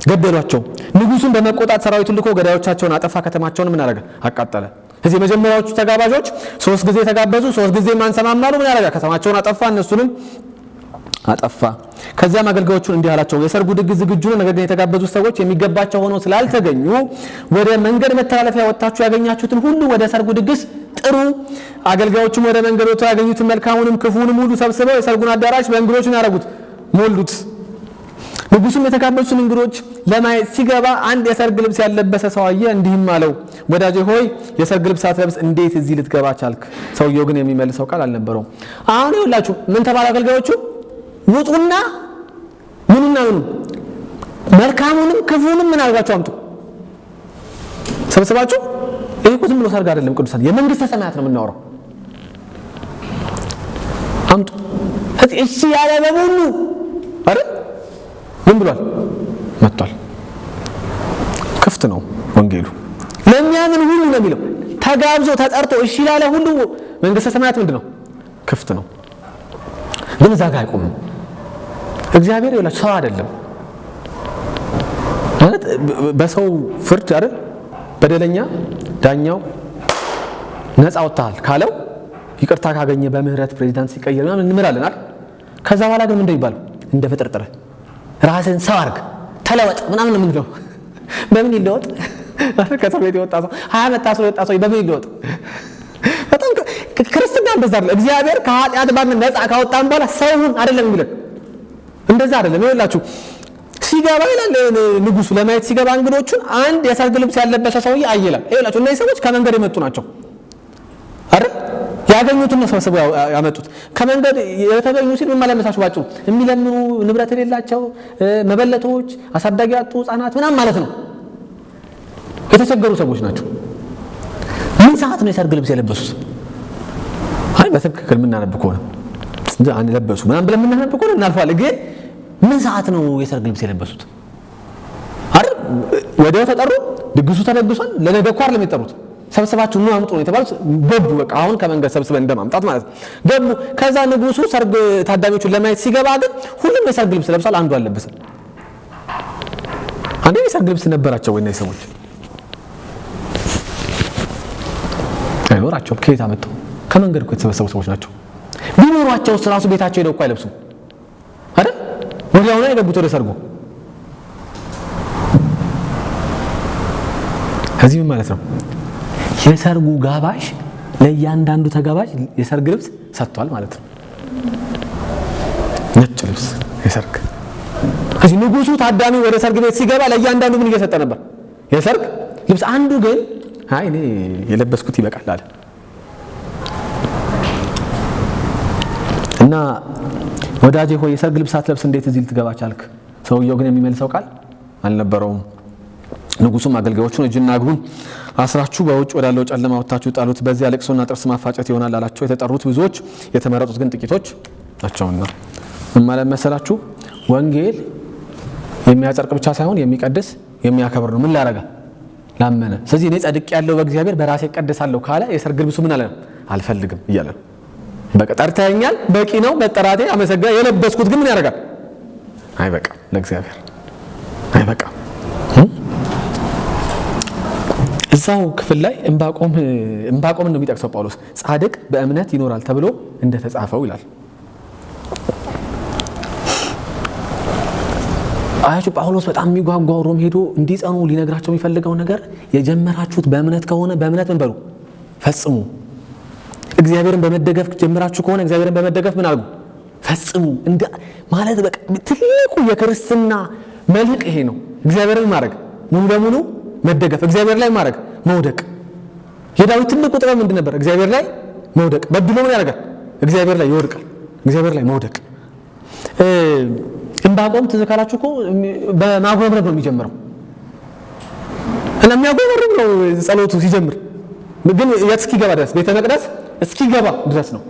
ገደሏቸው። ንጉሱን በመቆጣት ሰራዊቱን ልኮ ገዳዮቻቸውን አጠፋ፣ ከተማቸውን ምን አደረገ? አቃጠለ። እዚህ መጀመሪያዎቹ ተጋባዦች 3 ጊዜ ተጋበዙ፣ 3 ጊዜ ማንሰማማሉ። ምን አደረገ? ከተማቸውን አጠፋ፣ እነሱንም አጠፋ። ከዚያም አገልጋዮቹን እንዲህ አላቸው፣ የሰርጉ ድግስ ዝግጁ ነው፣ ነገር ግን የተጋበዙት ሰዎች የሚገባቸው ሆነው ስላልተገኙ ወደ መንገድ መተላለፊያ ወጣችሁ ያገኛችሁትን ሁሉ ወደ ሰርጉ ድግስ ጥሩ። አገልጋዮቹም ወደ መንገድ ወጥተው ያገኙትን መልካሙንም ክፉንም ሁሉ ሰብስበው የሰርጉን አዳራሽ በእንግዶች ያደረጉት፣ ሞሉት። ንጉሱም የተጋበዙትን እንግዶች ለማየት ሲገባ አንድ የሰርግ ልብስ ያለበሰ ሰው አየ። እንዲህም አለው፣ ወዳጄ ሆይ የሰርግ ልብስ ሳትለብስ እንዴት እዚህ ልትገባ ቻልክ? ሰውየው ግን የሚመልሰው ቃል አልነበረውም። አሁን ይኸውላችሁ ምን ተባለ? አገልጋዮቹ ውጡና ምኑና ምኑ መልካሙንም ክፉንም ምን አድርጋችሁ አምጡ፣ ሰብስባችሁ። ይሄ እኮ ዝም ብሎ ሰርግ አይደለም ቅዱሳን፣ የመንግስተ ሰማያት ነው የምናወራው። አምጡ። እሺ ያለ በሙሉ አይደል ምን ብሏል? መጥቷል። ክፍት ነው ወንጌሉ ለሚያምን ሁሉ ነው የሚለው። ተጋብዞ ተጠርቶ እሺ ያለ ሁሉ መንግስተ ሰማያት ምንድነው? ክፍት ነው። ግን እዛ ጋር አይቆምም። እግዚአብሔር ይላችሁ ሰው አይደለም ማለት በሰው ፍርድ አይደል በደለኛ ዳኛው ነፃ ወጣል ካለው ይቅርታ ካገኘ በምህረት ፕሬዝዳንት ሲቀየር ምናምን እንምራለን አይደል። ከዛ በኋላ ግን ምንድነው ይባላል? እንደ ፍጥርጥር ራስን ሰው አድርግ ተለወጥ ምናምን ነው የምንለው። በምን ይለወጥ? ከሰው ቤት የወጣ ሰው 20 ዓመት ታስሮ የወጣ ሰው በምን ይለወጥ? በጣም ክርስትና እንደዛ አይደለም። እግዚአብሔር ከኃጢአት ባን ነፃ ካወጣን በኋላ ሰውን አይደለም የሚለን። እንደዛ አይደለም። ይኸውላችሁ ሲገባ ይላል ንጉሱ ለማየት ሲገባ እንግዶቹን አንድ የሰርግ ልብስ ያለበሰ ሰውዬ አየላል። ይኸውላችሁ እነዚህ ሰዎች ከመንገድ የመጡ ናቸው አይደል? ያገኙትን ነው ሰብስበው ያመጡት። ከመንገድ የተገኙ ሲል ምን ማለት መሳችሁ? ባጭሩ የሚለምኑ ንብረት የሌላቸው መበለቶች፣ አሳዳጊ ያጡ ህፃናት ምናምን ማለት ነው። የተቸገሩ ሰዎች ናቸው። ምን ሰዓት ነው የሰርግ ልብስ የለበሱት? አይ በትክክል የምናነብ ከሆነ እንጂ አንድ ለበሱ ምናምን ብለን የምናነብ ከሆነ እናልፋለን። ግን ምን ሰዓት ነው የሰርግ ልብስ የለበሱት? አይደል ወዲያው ተጠሩ። ድግሱ ተደግሷል። ለነገ እኮ አይደለም የጠሩት። ሰብስባችሁ ነው አምጡ ነው የተባሉት። ገቡ። በቃ አሁን ከመንገድ ሰብስበን እንደማምጣት ማለት ነው። ገቡ። ከዛ ንጉሱ ሰርግ ታዳሚዎቹን ለማየት ሲገባ ግን ሁሉም የሰርግ ልብስ ለብሷል፣ አንዱ አልለበሰም። አንዴ የሰርግ ልብስ ነበራቸው ወይ እነዚህ ሰዎች? አይኖራቸውም። ከየት አመጣው? ከመንገድ እኮ የተሰበሰቡ ሰዎች ናቸው። ቢኖሯቸውስ ራሱ ቤታቸው ሄደው እኮ አይለብሱም አይደል? ወዲያው ነው የገቡት ወደ ሰርጉ። ከዚህ ምን ማለት ነው? የሰርጉ ጋባዥ ለእያንዳንዱ ተጋባዥ የሰርግ ልብስ ሰጥቷል ማለት ነው። ነጭ ልብስ የሰርግ። እዚህ ንጉሱ ታዳሚ ወደ ሰርግ ቤት ሲገባ ለእያንዳንዱ ምን እየሰጠ ነበር? የሰርግ ልብስ። አንዱ ግን አይ እኔ የለበስኩት ይበቃል አለ እና ወዳጄ ሆይ የሰርግ ልብስ አትለብስ እንዴት እዚህ ልትገባ ቻልክ? ሰውየው ግን የሚመልሰው ቃል አልነበረውም። ንጉሱም አገልጋዮቹን እጅና እግሩን አስራችሁ በውጭ ወዳለው ጨለማ ወጣችሁ ጣሉት፣ በዚያ ለቅሶና ጥርስ ማፋጨት ይሆናል አላቸው። የተጠሩት ብዙዎች የተመረጡት ግን ጥቂቶች ናቸውና። ምን ማለት መሰላችሁ? ወንጌል የሚያጸድቅ ብቻ ሳይሆን የሚቀድስ የሚያከብር ነው። ምን ላረጋ? ላመነ። ስለዚህ እኔ ጸድቅ ያለው በእግዚአብሔር በራሴ ቀደሳለሁ ካለ የሰርግ ልብሱ ምን አለ? አልፈልግም እያለ ነው። በቃ ጠርተኸኛል፣ በቂ ነው መጠራቴ፣ አመሰግናለሁ። የለበስኩት ግን ምን ያደርጋል? አይበቃም፣ ለእግዚአብሔር አይበቃም። እዛው ክፍል ላይ ዕንባቆም ነው የሚጠቅሰው ጳውሎስ። ጻድቅ በእምነት ይኖራል ተብሎ እንደተጻፈው ይላል። አያችሁ ጳውሎስ በጣም የሚጓጓው ሮም ሄዶ እንዲጸኑ ሊነግራቸው የሚፈልገው ነገር የጀመራችሁት በእምነት ከሆነ በእምነት ምን በሉ ፈጽሙ። እግዚአብሔርን በመደገፍ ጀምራችሁ ከሆነ እግዚአብሔርን በመደገፍ ምን አድርጉ ፈጽሙ። እንደ ማለት በቃ ትልቁ የክርስትና መልህቅ ይሄ ነው። እግዚአብሔርን ማድረግ ሙሉ በሙሉ መደገፍ፣ እግዚአብሔር ላይ ማድረግ መውደቅ። የዳዊት ትልቁ ጥበብ ምንድን ነበር? እግዚአብሔር ላይ መውደቅ። በድሎ ምን ያደርጋል? እግዚአብሔር ላይ ይወድቃል። እግዚአብሔር ላይ መውደቅ። ዕንባቆም ትዝ ካላችሁ እኮ በማጉረምረም ነው የሚጀምረው እና የሚያጉረመርም ነው ጸሎቱ ሲጀምር፣ ግን የት እስኪገባ ድረስ ቤተ መቅደስ እስኪገባ ድረስ ነው።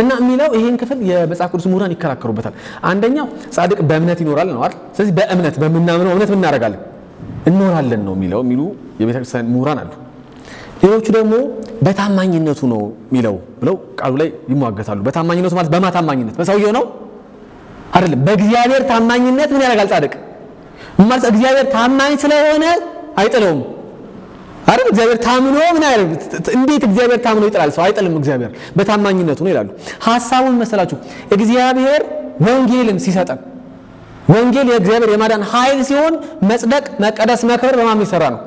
እና የሚለው ይሄን ክፍል የመጽሐፍ ቅዱስ ምሁራን ይከራከሩበታል። አንደኛው ጻድቅ በእምነት ይኖራል ነው አይደል? ስለዚህ በእምነት በምናምነው እምነት ምን እናደርጋለን እንኖራለን ነው የሚለው የቤተ ክርስቲያን ምሁራን አሉ። ሌሎቹ ደግሞ በታማኝነቱ ነው የሚለው ብለው ቃሉ ላይ ይሟገታሉ። በታማኝነቱ ማለት በማታማኝነት በሰውየው ነው አይደለም፣ በእግዚአብሔር ታማኝነት ምን ያደርጋል ጻድቅ ማለት እግዚአብሔር ታማኝ ስለሆነ አይጥለውም አይደል? እግዚአብሔር ታምኖ ምን ያደርግ? እንዴት እግዚአብሔር ታምኖ ይጥላል? ሰው አይጥልም። እግዚአብሔር በታማኝነቱ ነው ይላሉ። ሐሳቡን መሰላችሁ እግዚአብሔር ወንጌልን ሲሰጠን ወንጌል የእግዚአብሔር የማዳን ኃይል ሲሆን መጽደቅ፣ መቀደስ፣ መክበር በማን ይሰራ ነው?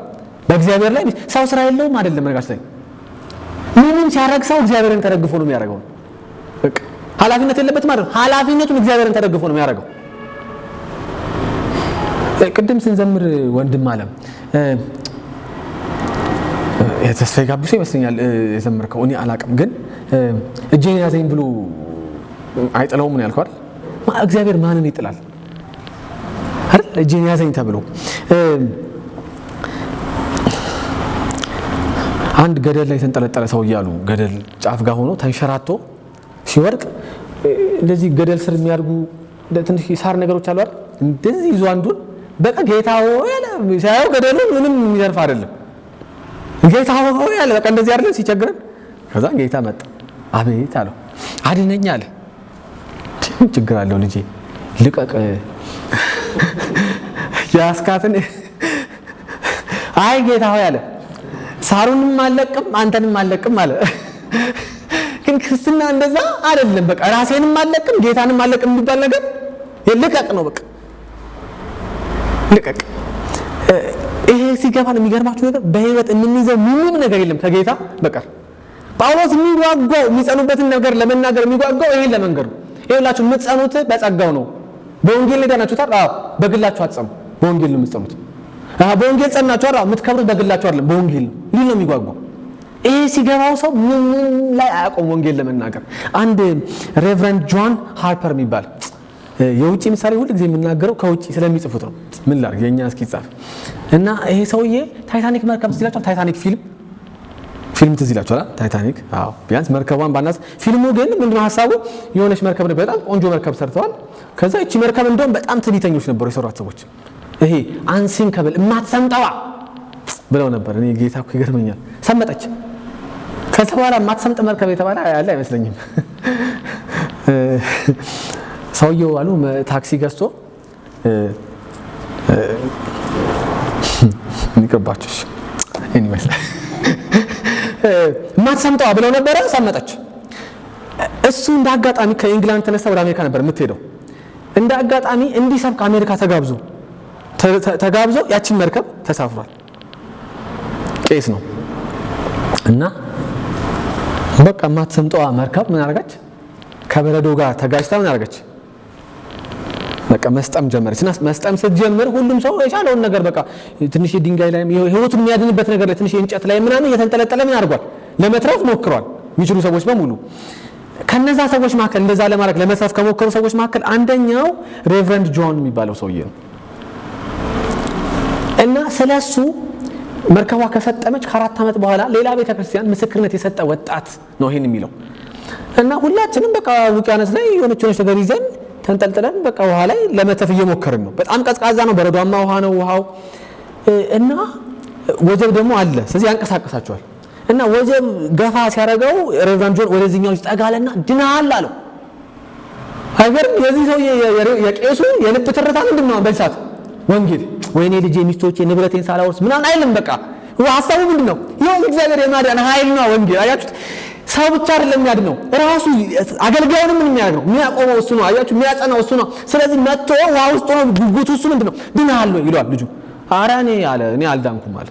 በእግዚአብሔር ላይ። ሰው ስራ የለውም አይደለም። ነገራችን ላይ ምንም ሲያደርግ ሰው እግዚአብሔርን ተደግፎ ነው የሚያደርገው። በቃ ኃላፊነት የለበትም ማለት ነው። ኃላፊነቱን እግዚአብሔርን ተደግፎ ነው የሚያደርገው። ቅድም ስንዘምር ወንድም አለም የተስፋዬ ጋብሶ ይመስለኛል የዘመርከው፣ እኔ አላቅም፣ ግን እጄን ያዘኝ ብሎ አይጥለውም ነው ያልከው አይደል? እግዚአብሔር ማንን ይጥላል አይደል? እጄን ያዘኝ ተብሎ አንድ ገደል ላይ ተንጠለጠለ ሰው እያሉ ገደል ጫፍ ጋር ሆኖ ተንሸራቶ ሲወድቅ እንደዚህ ገደል ስር የሚያርጉ ትንሽ ሳር ነገሮች አሉ አይደል? እንደዚህ ይዞ አንዱን በቃ ጌታ ሆይ ያለ ሲያየው ገደሉ ምንም የሚዘርፍ አይደለም። ጌታ ሆይ ያለ በቃ እንደዚህ አይደለም ሲቸግረን። ከዛ ጌታ መጣ፣ አቤት አለው፣ አድነኝ አለ። ችግር አለው ልጄ ልቀቅ ያስካትን። አይ ጌታ ሆይ አለ፣ ሳሩንም አለቅም አንተንም አለቅም አለ። ግን ክርስትና እንደዛ አይደለም። በቃ ራሴንም አለቅም ጌታንም አለቅም የሚባል ነገር ልቀቅ ነው። በቃ ልቀቅ። ይሄ ሲገባን የሚገርማችሁ ነገር በህይወት የምንይዘው ምንም ነገር የለም ከጌታ በቀር። ጳውሎስ የሚጓጓው የሚጸኑበትን ነገር ለመናገር የሚጓጓው ይሄን ለመንገር ነው። ይኸውላችሁ የምትጸኑት በጸጋው ነው። በወንጌል ሄዳናችሁ ታዲያ በግላችሁ አትጸኑ፣ በወንጌል ነው የምትጸኑት። በወንጌል ጸናችሁ አይደል? የምትከብሩት በግላችሁ አይደለም፣ በወንጌል ነው። ይህ ነው የሚጓጓው። ይሄ ሲገባው ሰው ምን ላይ አያቆም ወንጌል ለመናገር። አንድ ሬቨረንድ ጆን ሃርፐር የሚባል የውጪ ምሳሌ ሁሉ ጊዜ የምናገረው ከውጪ ስለሚጽፉት ነው። ምን ላድርግ የኛ እስኪጻፍ እና ይሄ ሰውዬ ታይታኒክ መርከብ ትዝ ይላችኋል? ታይታኒክ ፊልም ትዝ ይላችኋል? ታይታኒክ አዎ፣ ቢያንስ መርከቧን ባናስ። ፊልሙ ግን ምንድነው ሀሳቡ? የሆነች መርከብ ነው፣ በጣም ቆንጆ መርከብ ሰርተዋል። ከዛ እቺ መርከብ እንደውም በጣም ትዕቢተኞች ነበሩ የሰሯት ሰዎች። ይሄ አንሲንከብል የማትሰምጠዋ ብለው ነበር። እኔ ጌታ እኮ ይገርመኛል። ሰመጠች። ከዛ በኋላ የማትሰምጥ መርከብ የተባለ ያለ አይመስለኝም። ሰውየው አሉ ታክሲ ገዝቶ ይቀባችሁ እኔ ይመስላል ማትሰምጠዋ ብለው ነበረ። ሰመጠች። እሱ እንደ አጋጣሚ ከኢንግላንድ ተነስታ ወደ አሜሪካ ነበር የምትሄደው። እንደ አጋጣሚ እንዲሰብክ አሜሪካ ተጋብዞ ያቺን መርከብ ተሳፍሯል። ቄስ ነው እና በቃ ማትሰምጠዋ መርከብ ምን አደረገች? ከበረዶ ጋር ተጋጭታ ምን አደረገች? በቃ መስጠም ጀመረች። እና መስጠም ስትጀምር ሁሉም ሰው የቻለውን ነገር በቃ ትንሽ ድንጋይ ላይ ህይወቱን የሚያድንበት ነገር ላይ ትንሽ እንጨት ላይ ምናምን እየተንጠለጠለ ምን አድርጓል? ለመትረፍ ሞክሯል። የሚችሉ ሰዎች በሙሉ ከነዛ ሰዎች መካከል እንደዛ ለማድረግ ለመትረፍ ከሞከሩ ሰዎች መካከል አንደኛው ሬቨረንድ ጆን የሚባለው ሰውዬ ነው። እና ስለሱ መርከቧ ከሰጠመች ከ4 ዓመት በኋላ ሌላ ቤተክርስቲያን ምስክርነት የሰጠ ወጣት ነው ይሄን የሚለው። እና ሁላችንም በቃ ውቅያኖስ ላይ የሆነች ነገር ይዘን ተንጠልጥለን በቃ ውሃ ላይ ለመተፍ እየሞከርን ነው። በጣም ቀዝቃዛ ነው፣ በረዷማ ውሃ ነው ውሃው። እና ወጀብ ደግሞ አለ፣ ስለዚህ ያንቀሳቀሳቸዋል። እና ወጀብ ገፋ ሲያደርገው ሬቨረንድ ጆን ወደዚህኛው ይጠጋልና ድናል አለው። አይገርም? የዚህ ሰው የቄሱ የልብ ትርታ ምንድን ነው? በልሳት ወንጌል ወይኔ ልጄ ሚስቶቼ ንብረቴን ሳላወርስ ምናምን አይልም። በቃ ሐሳቡ ምንድን ነው? ይኸው እግዚአብሔር የማዳን ኃይል ነው ወንጌል። አያችሁት? ሰው ብቻ አይደለም የሚያድነው፣ ራሱ አገልጋዩንም ምን የሚያደርገው የሚያቆመው እሱ ነው። አያችሁ፣ የሚያጸናው እሱ ነው። ስለዚህ መጥቶ ውሃ ውስጥ ነው ጉጉቱ እሱ ምንድነው? ድነሃል ወይ ይለዋል ልጁ። ኧረ እኔ አልዳንኩም አለ።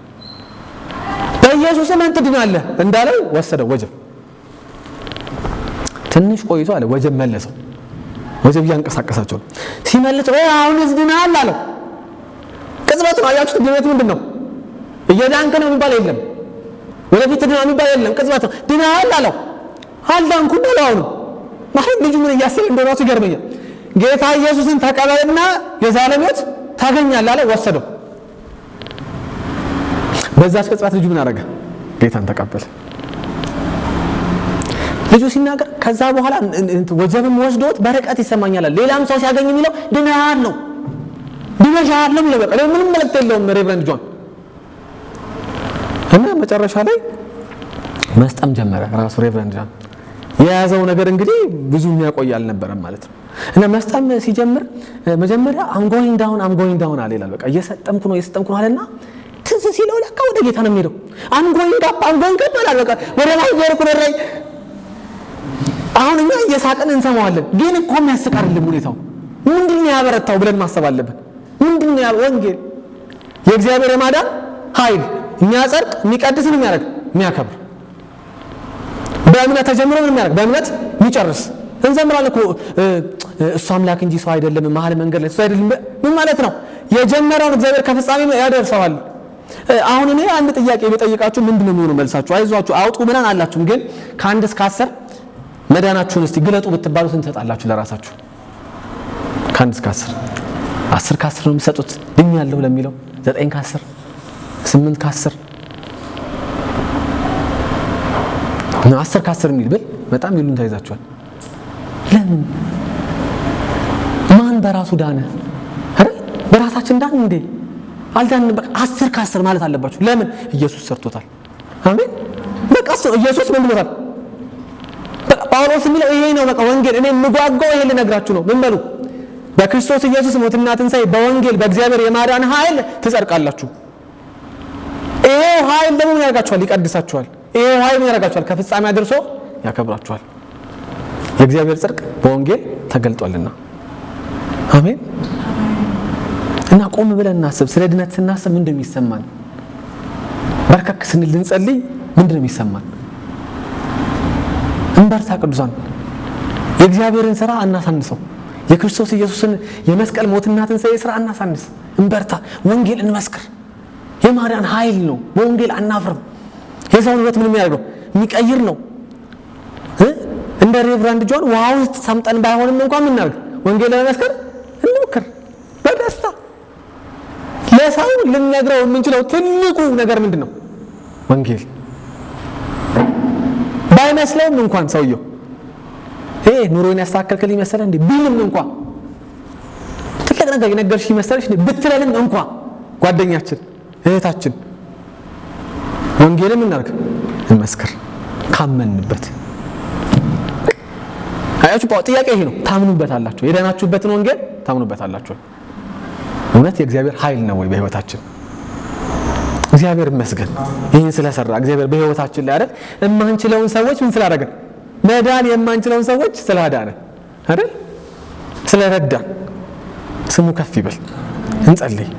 በኢየሱስም አንተ ድናለህ እንዳለው ወሰደው ወጀብ። ትንሽ ቆይቶ አለ ወጀብ መለሰው። ወጀብ እያንቀሳቀሳቸው ነው። ሲመልሰው አሁንስ ድነሃል አለው። ቅጽበት ነው። አያችሁ፣ ድነት ምንድነው? እየዳንክ ነው የሚባል የለም። ወደፊት ድና የሚባል የለም። ቅጽበት ነው። ድነሃል አለው። አልዳንኩም አለው። አሁን ማለት ልጁ ምን እያሰበ እንደሆነ ራሱ ይገርመኛል። ጌታ ኢየሱስን ተቀበልና የዘላለም ሕይወት ታገኛለህ አለ። ወሰደው። በዛች ቅጽበት ልጁ ምን አደረገ? ጌታን ተቀበለ። ልጁ ሲናገር ከዛ በኋላ ወጀብም ወስዶት በርቀት ይሰማኛል። ሌላም ሰው ሲያገኝ የሚለው ድነሃል ነው። ድነሻል ነው የሚለው። በቃ ምንም መልእክት የለውም ሬቨረንድ ጆን። እና መጨረሻ ላይ መስጠም ጀመረ ራሱ ሬቨረንድ ጆን። የያዘው ነገር እንግዲህ ብዙ የሚያቆይ አልነበረም ማለት ነው። እና መስጠም ሲጀምር መጀመሪያ አም ጎይንግ ዳውን አለ ይላል። በቃ እየሰጠምኩ ነው አለና ትዝ ሲለው ለካ ወደ ጌታ ነው የሚሄደው። አም ጎይንግ አፕ ማለት በቃ ወደ ላይ ወርኩ ነው። አሁን እኛ እየሳቅን እንሰማዋለን፣ ግን እኮ የሚያስቅ አይደለም ሁኔታው። ምንድነው ያበረታው ብለን ማሰብ አለብን። ምንድነው ያ ወንጌል? የእግዚአብሔር የማዳን ኃይል የሚያጸድቅ የሚቀድስን የሚያደርግ የሚያከብር፣ በእምነት ተጀምሮ ምን የሚያደርግ በእምነት የሚጨርስ። እንዘምራለን እኮ እሱ አምላክ እንጂ ሰው አይደለም፣ መሀል መንገድ ላይ እሱ አይደለም። ምን ማለት ነው? የጀመረውን እግዚአብሔር ከፍጻሜ ያደርሰዋል። አሁን እኔ አንድ ጥያቄ ቢጠይቃችሁ ምንድነው የሚሆነው መልሳችሁ? አይዟችሁ አውጡ ምናን አላችሁም፣ ግን ከ1 እስከ 10 መዳናችሁን እስቲ ግለጡ ብትባሉ ስንት ትሰጣላችሁ ለራሳችሁ? ከ1 እስከ 10 ከ10 ነው የምትሰጡት። ድኛለሁ ለሚለው 9 ከ10 8 ከ10 ነው። 10 ከ10 የሚል ብል በጣም ይሉን ታይዛችኋል። ለምን? ማን በራሱ ዳነ አይደል? በራሳችን ዳን እንዴ? አልዳንም። በቃ 10 ከ10 ማለት አለባችሁ። ለምን? ኢየሱስ ሰርቶታል። አሜን። በቃ ኢየሱስ ምን ብሎታል? በቃ ጳውሎስ የሚለው ይሄ ነው። በቃ ወንጌል እኔ የምጓጓው ይሄ ልነግራችሁ ነው። ምን በሉ? በክርስቶስ ኢየሱስ ሞትና ትንሣኤ በወንጌል በእግዚአብሔር የማዳን ኃይል ትጸድቃላችሁ። ይሄ ኃይል ደግሞ ምን ያደርጋችኋል? ይቀድሳችኋል። ይሄ ኃይል ምን ያደርጋችኋል? ከፍጻሜ አድርሶ ያከብራችኋል። የእግዚአብሔር ጽድቅ በወንጌል ተገልጧልና። አሜን። እና ቆም ብለን እናስብ። ስለ ድነት ስናስብ ምንድነው የሚሰማን? በርከክ ስንል ልንጸልይ ምንድነው የሚሰማን? እንበርታ ቅዱሳን። የእግዚአብሔርን ሥራ አናሳንሰው። የክርስቶስ ኢየሱስን የመስቀል ሞትና ትንሣኤ ሥራ አናሳንስ። እንበርታ። ወንጌል እንመስክር። የማዳን ኃይል ነው። በወንጌል አናፍርም። የሰውን ሕይወት ምን የሚያደርገው የሚቀይር ነው። እንደ ሬቨረንድ ጆን ውሃ ውስጥ ሰምጠን ባይሆንም እንኳን ምን እናድርግ? ወንጌል ለመስከር እንሞክር በደስታ። ለሰው ልንነግረው የምንችለው ትልቁ ነገር ምንድነው? ወንጌል። ባይመስለውም እንኳን ሰውየው ኑሮን ያስተካከልከልኝ መሰለህ እንዴ ቢልም እንኳን ትልቅ ነገር የነገርሽ መሰለሽ እንዴ ብትለንም እንኳን ጓደኛችን እህታችን ወንጌልን እናርግ እንመስክር ካመንበት። አያችሁ ጥያቄ ይሄ ነው። ታምኑበታላችሁ? የዳናችሁበትን ወንጌል ታምኑበታላችሁ? እውነት የእግዚአብሔር ኃይል ነው ወይ በህይወታችን? እግዚአብሔር ይመስገን ይሄን ስለሰራ እግዚአብሔር በህይወታችን ላይ አይደል የማንችለውን ሰዎች ምን ስላደረገ መዳን የማንችለውን ሰዎች ስላዳነ አይደል ስለረዳን ስሙ ከፍ ይበል። እንጸልይ።